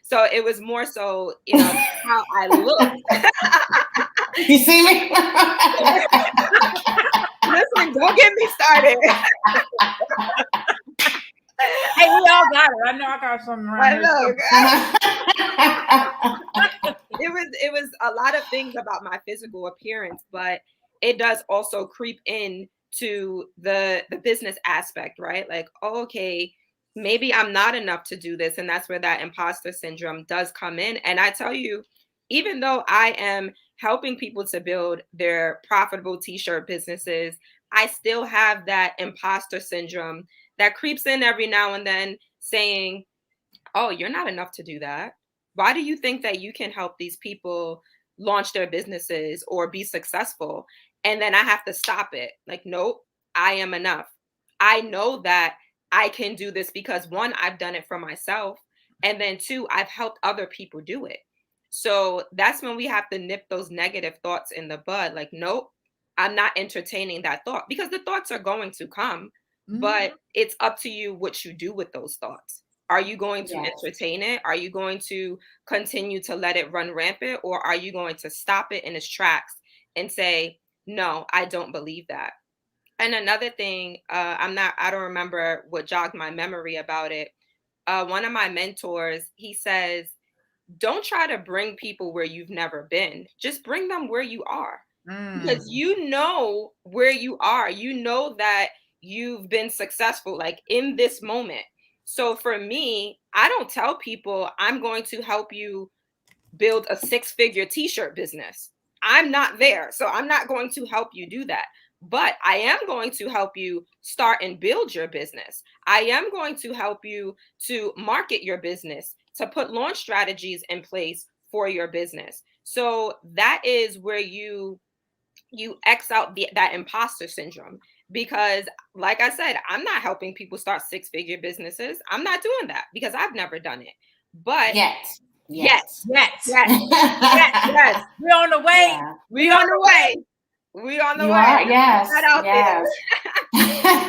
[SPEAKER 2] So it was more so, you know, how I look.
[SPEAKER 3] You see me?
[SPEAKER 2] Listen, don't get me started.
[SPEAKER 1] Hey, we all got it. I know I got something around
[SPEAKER 2] here. It was a lot of things about my physical appearance, but it does also creep in to the business aspect, right? Like, oh, okay, maybe I'm not enough to do this. And that's where that imposter syndrome does come in. And I tell you, even though I am helping people to build their profitable t-shirt businesses, I still have that imposter syndrome that creeps in every now and then saying, oh, you're not enough to do that. Why do you think that you can help these people launch their businesses or be successful? And then I have to stop it. Like, nope, I am enough. I know that I can do this because 1, I've done it for myself. And then 2, I've helped other people do it. So that's when we have to nip those negative thoughts in the bud. Like, nope, I'm not entertaining that thought, because the thoughts are going to come, but it's up to you what you do with those thoughts. Are you going to entertain it? Are you going to continue to let it run rampant? Or are you going to stop it in its tracks and say, no, I don't believe that? And another thing, I don't remember what jogged my memory about it. One of my mentors, he says, don't try to bring people where you've never been. Just bring them where you are. Because you know where you are. You know that you've been successful, like in this moment. So for me, I don't tell people I'm going to help you build a 6-figure t-shirt business. I'm not there. So I'm not going to help you do that. But I am going to help you start and build your business. I am going to help you to market your business, to put launch strategies in place for your business. So that is where you X out that imposter syndrome. Because like I said, I'm not helping people start 6-figure businesses. I'm not doing that because I've never done it. But
[SPEAKER 3] Yes.
[SPEAKER 1] We're on the way.
[SPEAKER 2] We're on the way. We on the way.
[SPEAKER 3] Are, yes.
[SPEAKER 2] Out
[SPEAKER 3] yes.
[SPEAKER 2] there.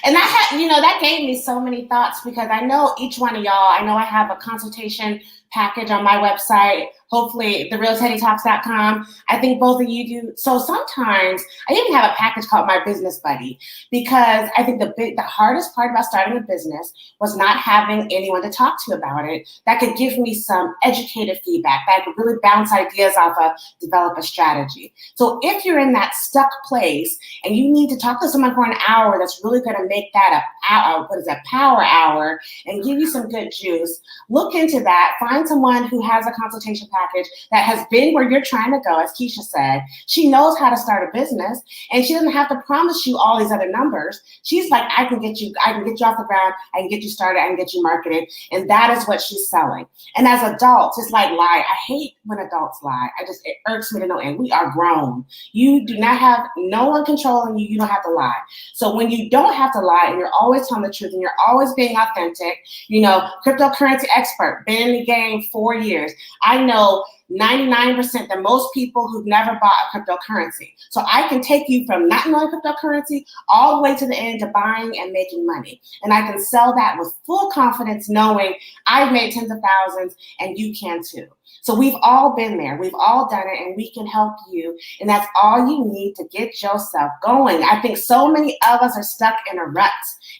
[SPEAKER 3] And that had, that gave me so many thoughts, because I know each one of y'all, I know I have a consultation package on my website, hopefully therealteddytalks.com. I think both of you do. So sometimes I even have a package called My Business Buddy, because I think the hardest part about starting a business was not having anyone to talk to about it that could give me some educated feedback, that I could really bounce ideas off of, develop a strategy. So if you're in that stuck place and you need to talk to someone for an hour that's really going to make that a power hour and give you some good juice, look into that. Find someone who has a consultation package that has been where you're trying to go. As Keisha said, she knows how to start a business, and she doesn't have to promise you all these other numbers. She's like, I can get you off the ground, I can get you started, I can get you marketed. And that is what she's selling. And as adults, it's like lie. I hate when adults lie. It irks me to no end. We are grown. You do not have no one controlling you. You don't have to lie. So when you don't have to lie and you're always telling the truth and you're always being authentic, cryptocurrency expert, been in the game 4 years. I know 99% that most people who've never bought a cryptocurrency. So I can take you from not knowing cryptocurrency all the way to the end to buying and making money. And I can sell that with full confidence, knowing I've made tens of thousands and you can too. So we've all been there. We've all done it, and we can help you. And that's all you need to get yourself going. I think so many of us are stuck in a rut,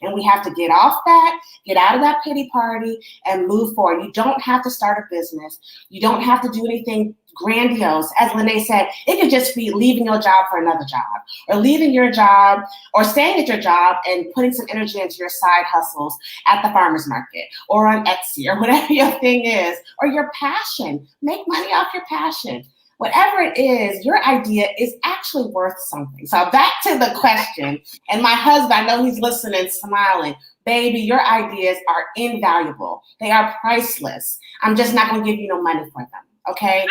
[SPEAKER 3] and we have to get off that, get out of that pity party, and move forward. You don't have to start a business. You don't have to do anything grandiose. As Lene said, it could just be leaving your job for another job, or leaving your job or staying at your job and putting some energy into your side hustles at the farmer's market or on Etsy or whatever your thing is, or your passion. Make money off your passion. Whatever it is, your idea is actually worth something. So back to the question, and my husband, I know he's listening, smiling. Baby, your ideas are invaluable. They are priceless. I'm just not going to give you no money for them. Okay?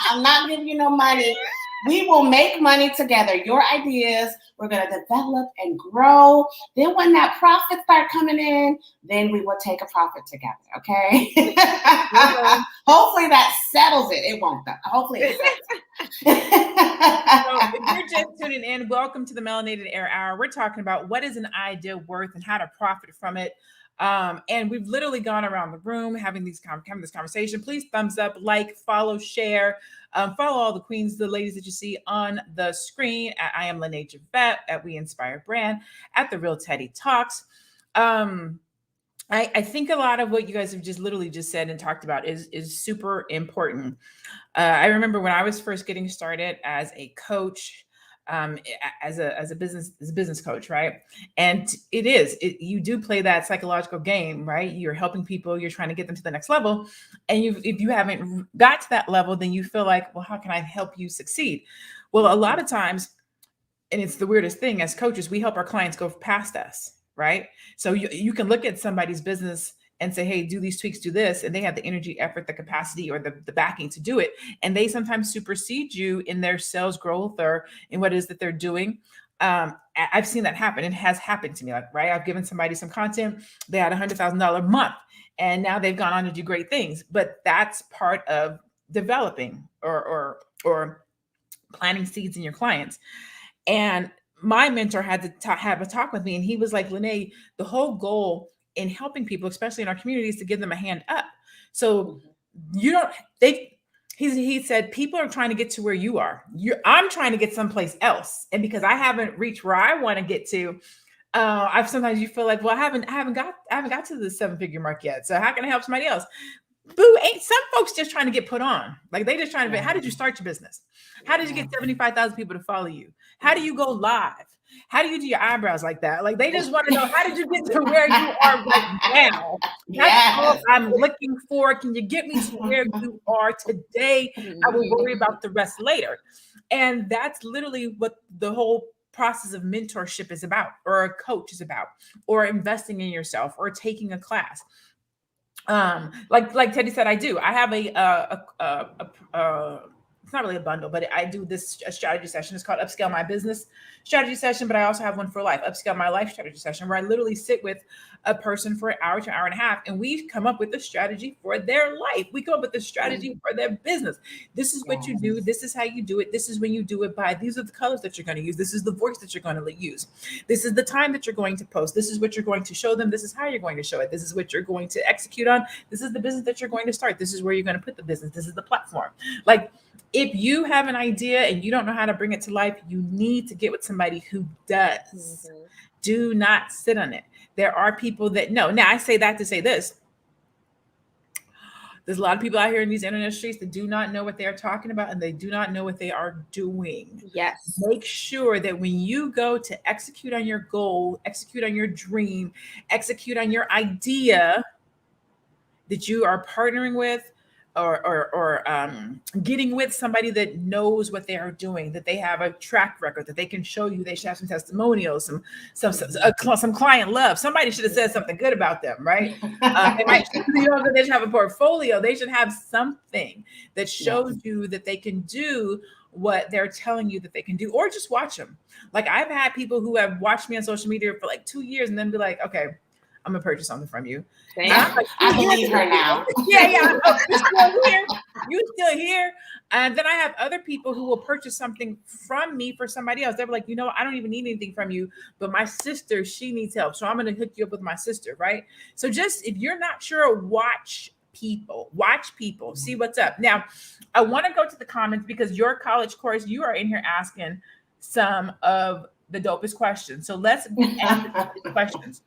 [SPEAKER 3] I'm not giving you no money. We will make money together. Your ideas, we're going to develop and grow. Then when that profit start coming in, then we will take a profit together. Okay? Hopefully that settles it. It won't though. Hopefully it settles
[SPEAKER 1] So if you're just tuning in, welcome to the Melanated Air Hour. We're talking about what is an idea worth and how to profit from it. And we've literally gone around the room having this conversation. Please thumbs up, like, follow, share, follow all the queens, the ladies that you see on the screen at I Am Lene Javette, at We Inspire Brand, at The Real Teddy Talks. I think a lot of what you guys have just said and talked about is super important. I remember when I was first getting started as a coach, as a business coach, right? And you do play that psychological game, right? You're helping people, you're trying to get them to the next level. And if you haven't got to that level, then you feel like, well, how can I help you succeed? Well, a lot of times, and it's the weirdest thing, as coaches, we help our clients go past us, right? So you can look at somebody's business and say, hey, do these tweaks, do this. And they have the energy, effort, the capacity, or the backing to do it. And they sometimes supersede you in their sales growth or in what it is that they're doing. I've seen that happen. It has happened to me, right? I've given somebody some content. They had $100,000 month, and now they've gone on to do great things. But that's part of developing or planting seeds in your clients. And my mentor had to have a talk with me, and he was like, Lene, the whole goal in helping people, especially in our communities, to give them a hand up. So he said, people are trying to get to where you are. I'm trying to get someplace else. And because I haven't reached where I want to get to, sometimes you feel like, well, I haven't got to the 7-figure mark yet. So how can I help somebody else? Boo, ain't some folks just trying to get put on. Like they just trying to, how did you start your business? How did you get 75,000 people to follow you? How do you go live? How do you do your eyebrows like that? Like they just want to know, how did you get to where you are right now? That's all I'm looking for. Can you get me to where you are today? I will worry about the rest later. And that's literally what the whole process of mentorship is about, or a coach is about, or investing in yourself, or taking a class. Like Teddy said, I do. I have it's not really a bundle, but I do a strategy session. It's called Upscale My Business Strategy Session, but I also have one for life, Upscale My Life Strategy Session, where I literally sit with a person for an hour to an hour and a half, and we come up with a strategy for their life. We come up with a strategy for their business. This is what you do. This is how you do it. This is when you do it by. These are the colors that you're going to use. This is the voice that you're going to use. This is the time that you're going to post. This is what you're going to show them. This is how you're going to show it. This is what you're going to execute on. This is the business that you're going to start. This is where you're going to put the business. This is the platform. Like, if you have an idea and you don't know how to bring it to life, you need to get with somebody who does. Do not sit on it. There are people that know. Now, I say that to say this. There's a lot of people out here in these internet streets that do not know what they are talking about, and they do not know what they are doing.
[SPEAKER 2] Yes.
[SPEAKER 1] Make sure that when you go to execute on your goal, execute on your dream, execute on your idea, that you are partnering with or getting with somebody that knows what they are doing, that they have a track record, that they can show you. They should have some testimonials, some client love. Somebody should have said something good about them, right? They should have a portfolio. They should have something that shows you that they can do what they're telling you that they can do, or just watch them. Like, I've had people who have watched me on social media for like 2 years and then be like, okay, I'm gonna purchase something from you.
[SPEAKER 3] Like, I believe her now.
[SPEAKER 1] Yeah. Oh, you're still here. You still here. And then I have other people who will purchase something from me for somebody else. They're like, I don't even need anything from you, but my sister, she needs help. So I'm going to hook you up with my sister. Right. So just, if you're not sure, watch people, see what's up. Now, I want to go to the comments, because your college course, you are in here asking some of the dopest questions. So let's answer these questions.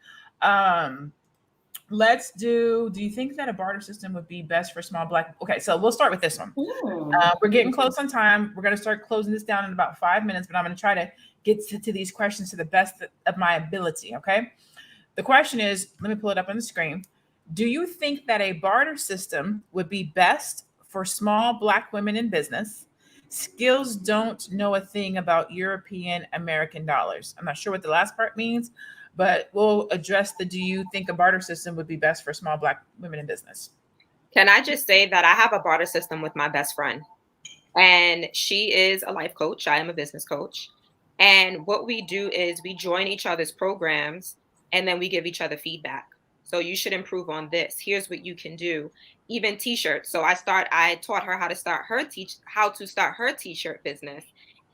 [SPEAKER 1] Let's do you think that a barter system would be best for small Black? Okay, so we'll start with this one. We're getting close on time. We're going to start closing this down in about 5 minutes, but I'm going to try to get to these questions to the best of my ability. Okay. The question is, let me pull it up on the screen. Do you think that a barter system would be best for small Black women in business? Skills don't know a thing about European American dollars. I'm not sure what the last part means, but we'll address do you think a barter system would be best for small Black women in business?
[SPEAKER 2] Can I just say that I have a barter system with my best friend, and she is a life coach. I am a business coach. And what we do is we join each other's programs, and then we give each other feedback. So you should improve on this. Here's what you can do. Even t-shirts. So I taught her how to start her t-shirt business.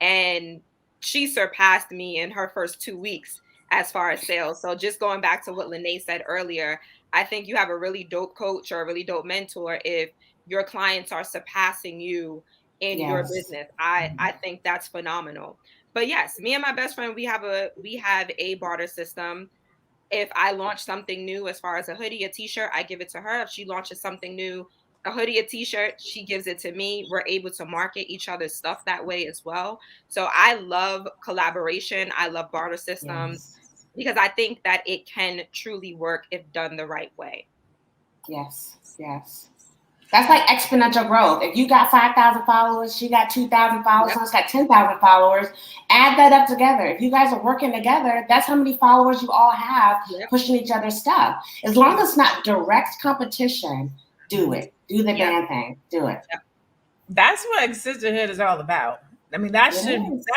[SPEAKER 2] And she surpassed me in her first 2 weeks as far as sales. So just going back to what Lene said earlier, I think you have a really dope coach or a really dope mentor if your clients are surpassing you in your business. I think that's phenomenal. But yes, me and my best friend, we have a barter system. If I launch something new, as far as a hoodie, a t-shirt, I give it to her. If she launches something new, a hoodie, a t-shirt, she gives it to me. We're able to market each other's stuff that way as well. So I love collaboration. I love barter systems because I think that it can truly work if done the right way.
[SPEAKER 3] Yes. That's like exponential growth. If you got 5,000 followers, she got 2,000 followers, someone's got 10,000 followers, add that up together. If you guys are working together, that's how many followers you all have pushing each other's stuff. As long as it's not direct competition, do it. Do the damn thing. Do it.
[SPEAKER 1] That's what sisterhood is all about. I mean, that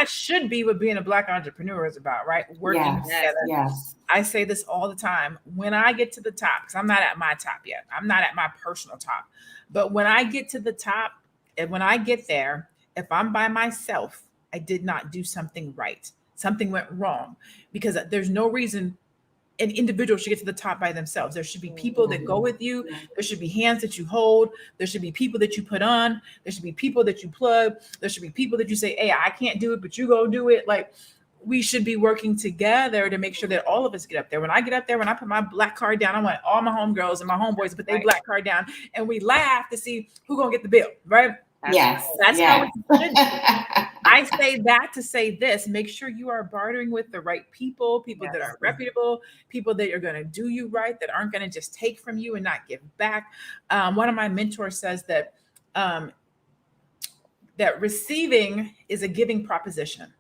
[SPEAKER 1] should be what being a Black entrepreneur is about, right? Working together.
[SPEAKER 3] Yes.
[SPEAKER 1] I say this all the time. When I get to the top, because I'm not at my top yet. I'm not at my personal top. But when I get to the top, and when I get there, if I'm by myself, I did not do something right. Something went wrong, because there's no reason an individual should get to the top by themselves. There should be people that go with you. There should be hands that you hold. There should be people that you put on. There should be people that you plug. There should be people that you say, hey, I can't do it, but you go do it. Like, we should be working together to make sure that all of us get up there. When I get up there, when I put my Black card down, I want all my homegirls and my homeboys to put their Black card down, and we laugh to see who's going to get the bill, right? That's how it should be. I say that to say this: make sure you are bartering with the right people that are reputable, people that are going to do you right, that aren't going to just take from you and not give back. One of my mentors says that that receiving is a giving proposition.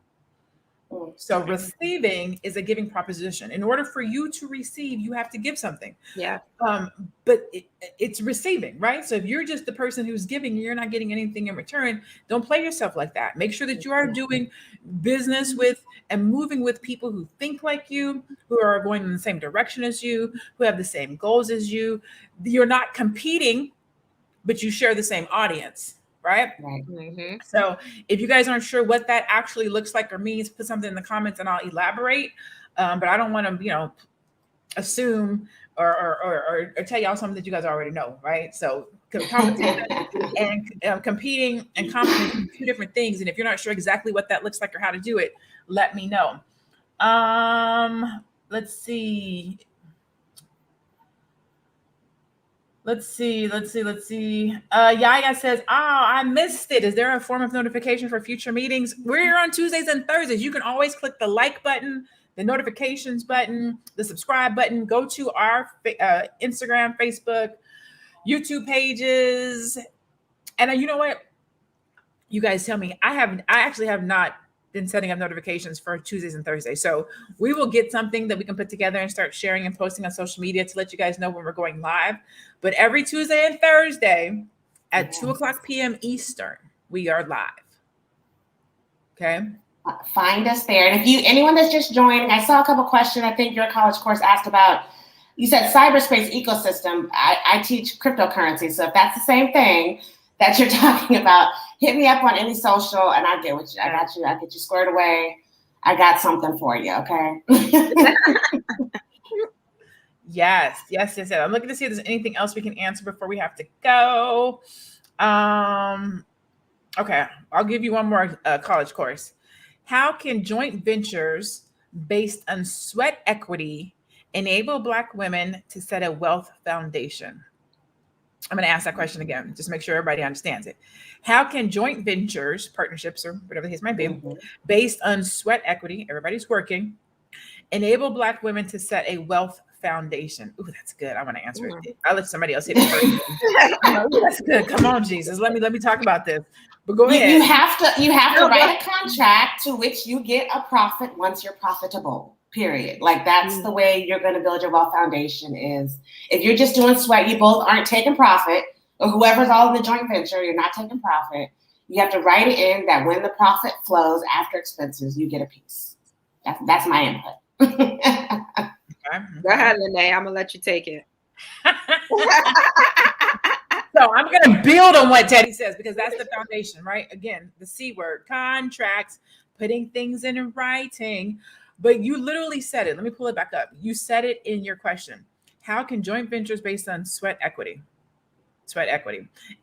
[SPEAKER 1] So receiving is a giving proposition. In order for you to receive, you have to give something.
[SPEAKER 2] Yeah.
[SPEAKER 1] But it's receiving, right? So if you're just the person who's giving, you're not getting anything in return. Don't play yourself like that. Make sure that you are doing business with and moving with people who think like you, who are going in the same direction as you, who have the same goals as you. You're not competing, but you share the same audience, right?
[SPEAKER 2] Mm-hmm.
[SPEAKER 1] So if you guys aren't sure what that actually looks like or means, put something in the comments and I'll elaborate. But I don't want to, assume or tell y'all something that you guys already know, right? So competition and competing and competence are two different things. And if you're not sure exactly what that looks like or how to do it, let me know. Let's see. Yaya says, I missed it. Is there a form of notification for future meetings? We're here on Tuesdays and Thursdays. You can always click the like button, the notifications button, the subscribe button. Go to our Instagram, Facebook, YouTube pages. And you know what? You guys tell me. I actually have not been setting up notifications for Tuesdays and Thursdays. So we will get something that we can put together and start sharing and posting on social media to let you guys know when we're going live. But every Tuesday and Thursday at 2:00 p.m. Eastern, we are live. Okay.
[SPEAKER 3] Find us there. And if anyone that's just joining, I saw a couple questions. I think your college course asked about, you said cyberspace ecosystem. I teach cryptocurrency. So if that's the same thing that you're talking about, hit me up on any social and I'll get with you. I got you. I'll get you squared away. I got something for you. Okay.
[SPEAKER 1] Yes. I'm looking to see if there's anything else we can answer before we have to go. Okay. I'll give you one more college course. How can joint ventures based on sweat equity enable Black women to set a wealth foundation? I'm going to ask that question again, just make sure everybody understands it. How can joint ventures, partnerships, or whatever the case might be, based on sweat equity, everybody's working, enable Black women to set a wealth foundation? Ooh, that's good. I want to answer it. I'll let somebody else hit it first. That's good. Come on, Jesus. Let me talk about this. But go ahead.
[SPEAKER 3] You have to write a contract to which you get a profit once you're profitable. Period. Like that's the way you're going to build your wealth foundation. Is if you're just doing sweat, you both aren't taking profit, or whoever's all in the joint venture, you're not taking profit. You have to write it in that when the profit flows after expenses, you get a piece. That's my input.
[SPEAKER 2] Okay. Go ahead, Lene. I'm gonna let you take it.
[SPEAKER 1] So I'm going to build on what Teddy says because that's the foundation, right? Again, the C word, contracts, putting things in writing. But you literally said it. Let me pull it back up. You said it in your question. How can joint ventures based on sweat equity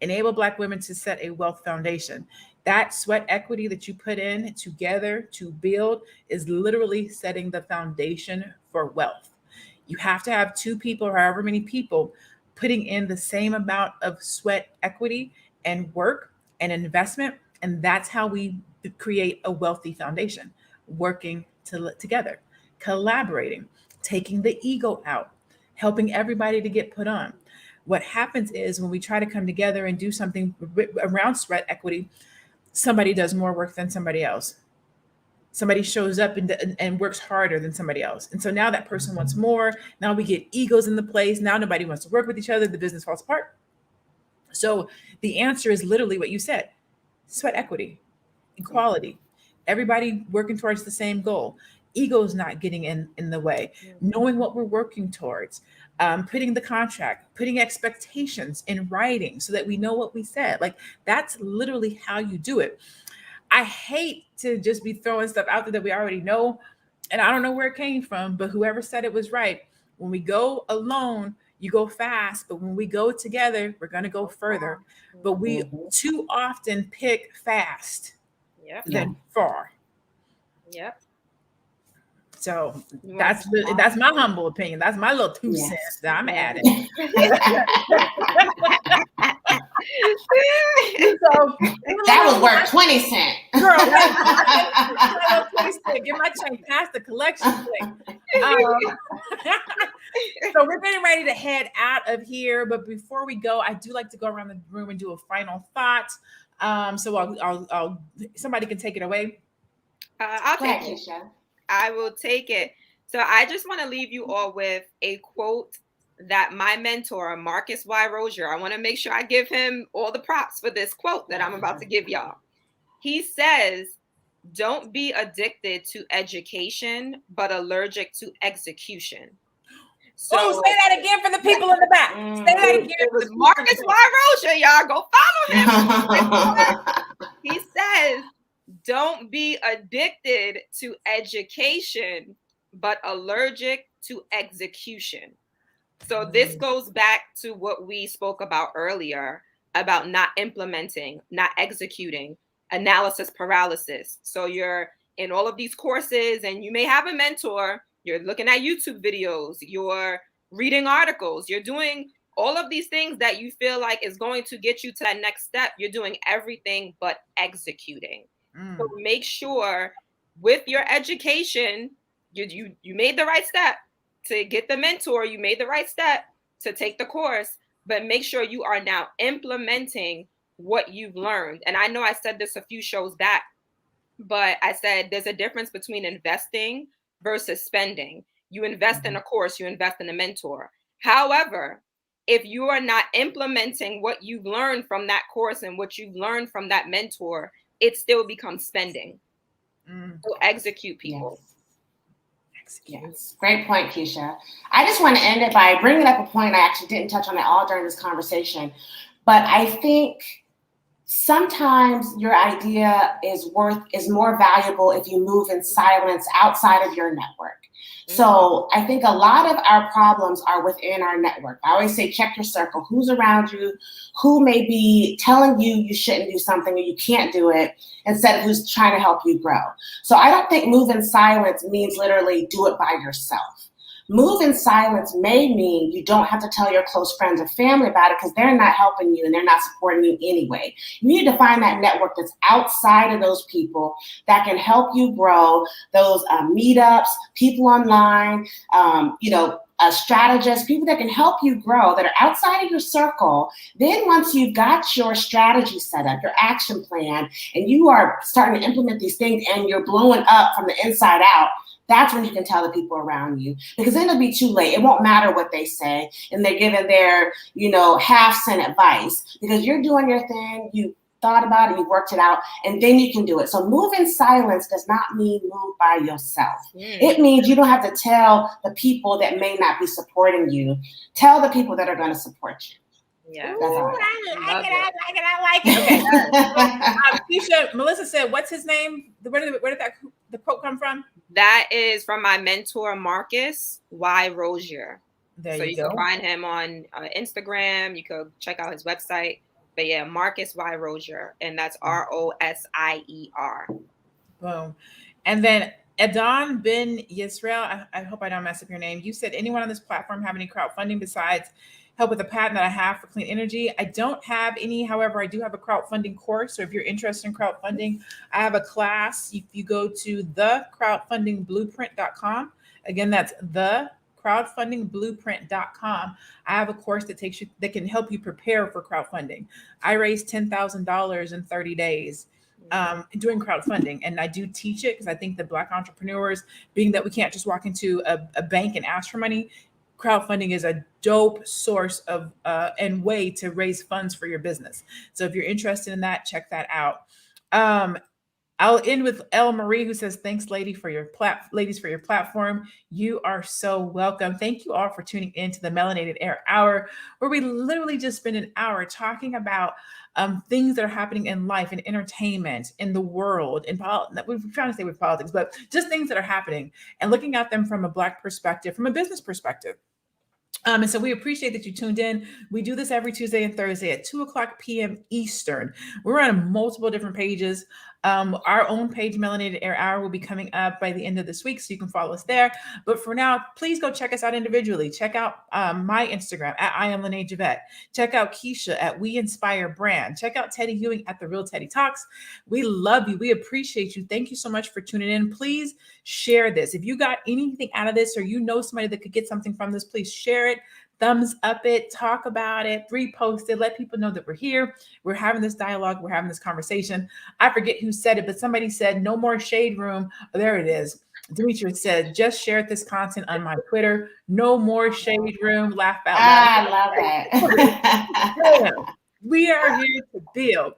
[SPEAKER 1] enable Black women to set a wealth foundation? That sweat equity that you put in together to build is literally setting the foundation for wealth. You have to have two people or however many people putting in the same amount of sweat equity and work and investment. And that's how we create a wealthy foundation, working together, collaborating, taking the ego out, helping everybody to get put on. What happens is when we try to come together and do something around sweat equity, somebody does more work than somebody else. Somebody shows up and works harder than somebody else. And so now that person wants more. Now we get egos in the place. Now nobody wants to work with each other. The business falls apart. So the answer is literally what you said: sweat equity, equality, everybody working towards the same goal. Ego's not getting in the way. Knowing what we're working towards, putting the contract, putting expectations in writing so that we know what we said. Like that's literally how you do it. I hate to just be throwing stuff out there that we already know. And I don't know where it came from, but whoever said it was right. When we go alone, you go fast, but when we go together, we're going to go further. But we too often pick fast than far.
[SPEAKER 2] Yep.
[SPEAKER 1] So that's my humble opinion. That's my little 2 cents that I'm adding. So,
[SPEAKER 3] that was worth 20 cents.
[SPEAKER 1] Girl, get my change past the collection plate. So we're getting ready to head out of here. But before we go, I do like to go around the room and do a final thought. So I'll somebody can take it away.
[SPEAKER 2] I'll
[SPEAKER 3] Go ahead,
[SPEAKER 2] take it.
[SPEAKER 3] Keisha.
[SPEAKER 2] I will take it. So I just want to leave you all with a quote that my mentor, Marcus Y. Rozier, I want to make sure I give him all the props for this quote that I'm about to give y'all. He says, "Don't be addicted to education, but allergic to execution." So
[SPEAKER 1] Oh, say that again for the people in the back. Say that again.
[SPEAKER 2] It was Marcus Y. Rozier, y'all. Go follow him. He says, "Don't be addicted to education, but allergic to execution." So this goes back to what we spoke about earlier about not implementing, not executing, analysis paralysis. So you're in all of these courses and you may have a mentor, you're looking at YouTube videos, you're reading articles, you're doing all of these things that you feel like is going to get you to that next step. You're doing everything but executing. So make sure with your education, you made the right step to get the mentor, you made the right step to take the course, but make sure you are now implementing what you've learned. And I know I said this a few shows back, but I said there's a difference between investing versus spending. You invest in a course, you invest in a mentor. However, if you are not implementing what you've learned from that course and what you've learned from that mentor, it still becomes spending. So execute, people.
[SPEAKER 3] Yes, great point, Keisha. I just want to end it by bringing up a point I actually didn't touch on at all during this conversation, but I think sometimes your idea is more valuable if you move in silence outside of your network. So I think a lot of our problems are within our network. I always say, check your circle. Who's around you? Who may be telling you you shouldn't do something or you can't do it, instead of who's trying to help you grow. So I don't think move in silence means literally do it by yourself. Move in silence may mean you don't have to tell your close friends or family about it because they're not helping you and they're not supporting you anyway. You need to find that network that's outside of those people that can help you grow, those meetups, people online, strategists, people that can help you grow that are outside of your circle. Then once you've got your strategy set up, your action plan, and you are starting to implement these things and you're blowing up from the inside out, that's when you can tell the people around you, because then it'll be too late. It won't matter what they say and they're giving their, half-cent advice, because you're doing your thing. You thought about it, you worked it out, and then you can do it. So move in silence does not mean move by yourself. It means you don't have to tell the people that may not be supporting you. Tell the people that are going to support you.
[SPEAKER 2] Yeah.
[SPEAKER 1] Ooh, I like it. Okay. Keisha, Melissa said, what's his name? Where did the quote come from?
[SPEAKER 2] That is from my mentor, Marcus Y. Rozier.
[SPEAKER 1] There
[SPEAKER 2] so
[SPEAKER 1] you
[SPEAKER 2] can
[SPEAKER 1] go.
[SPEAKER 2] find him on Instagram. You could check out his website. But yeah, Marcus Y. Rozier, and that's Rosier.
[SPEAKER 1] Boom. And then Adon Ben Yisrael, I hope I don't mess up your name. You said, anyone on this platform have any crowdfunding besides help with a patent that I have for clean energy? I don't have any. However, I do have a crowdfunding course. So if you're interested in crowdfunding, I have a class. If you go to thecrowdfundingblueprint.com, again, that's thecrowdfundingblueprint.com. I have a course that can help you prepare for crowdfunding. I raised $10,000 in 30 days. Doing crowdfunding, and I do teach it because I think that Black entrepreneurs, being that we can't just walk into a bank and ask for money, crowdfunding is a dope source of and way to raise funds for your business. So if you're interested in that, check that out. I'll end with Elle Marie, who says, thanks, ladies, for your platform. You are so welcome. Thank you all for tuning in to the Melanated Air Hour, where we literally just spend an hour talking about things that are happening in life, in entertainment, in the world, we're trying to say with politics, but just things that are happening and looking at them from a Black perspective, from a business perspective. And so we appreciate that you tuned in. We do this every Tuesday and Thursday at 2:00 p.m. Eastern. We're on multiple different pages. Our own page, Melanated Air Hour, will be coming up by the end of this week, so you can follow us there. But for now, please go check us out individually. Check out my Instagram at I am Lene Javette. Check out Keisha at We Inspire Brand. Check out Teddy Ewing at The Real Teddy Talks. We love you. We appreciate you. Thank you so much for tuning in. Please share this. If you got anything out of this, or you know somebody that could get something from this, please share it. thumbs up it, talk about it, repost it, let people know that we're here. We're having this dialogue. We're having this conversation. I forget who said it, but somebody said, no more shade room. Oh, there it is. Demetrius said, just shared this content on my Twitter. No more shade room. Laugh out loud.
[SPEAKER 3] I love that.
[SPEAKER 1] We are here to build.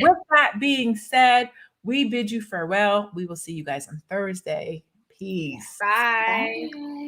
[SPEAKER 1] With that being said, we bid you farewell. We will see you guys on Thursday. Peace.
[SPEAKER 2] Bye.
[SPEAKER 3] Bye.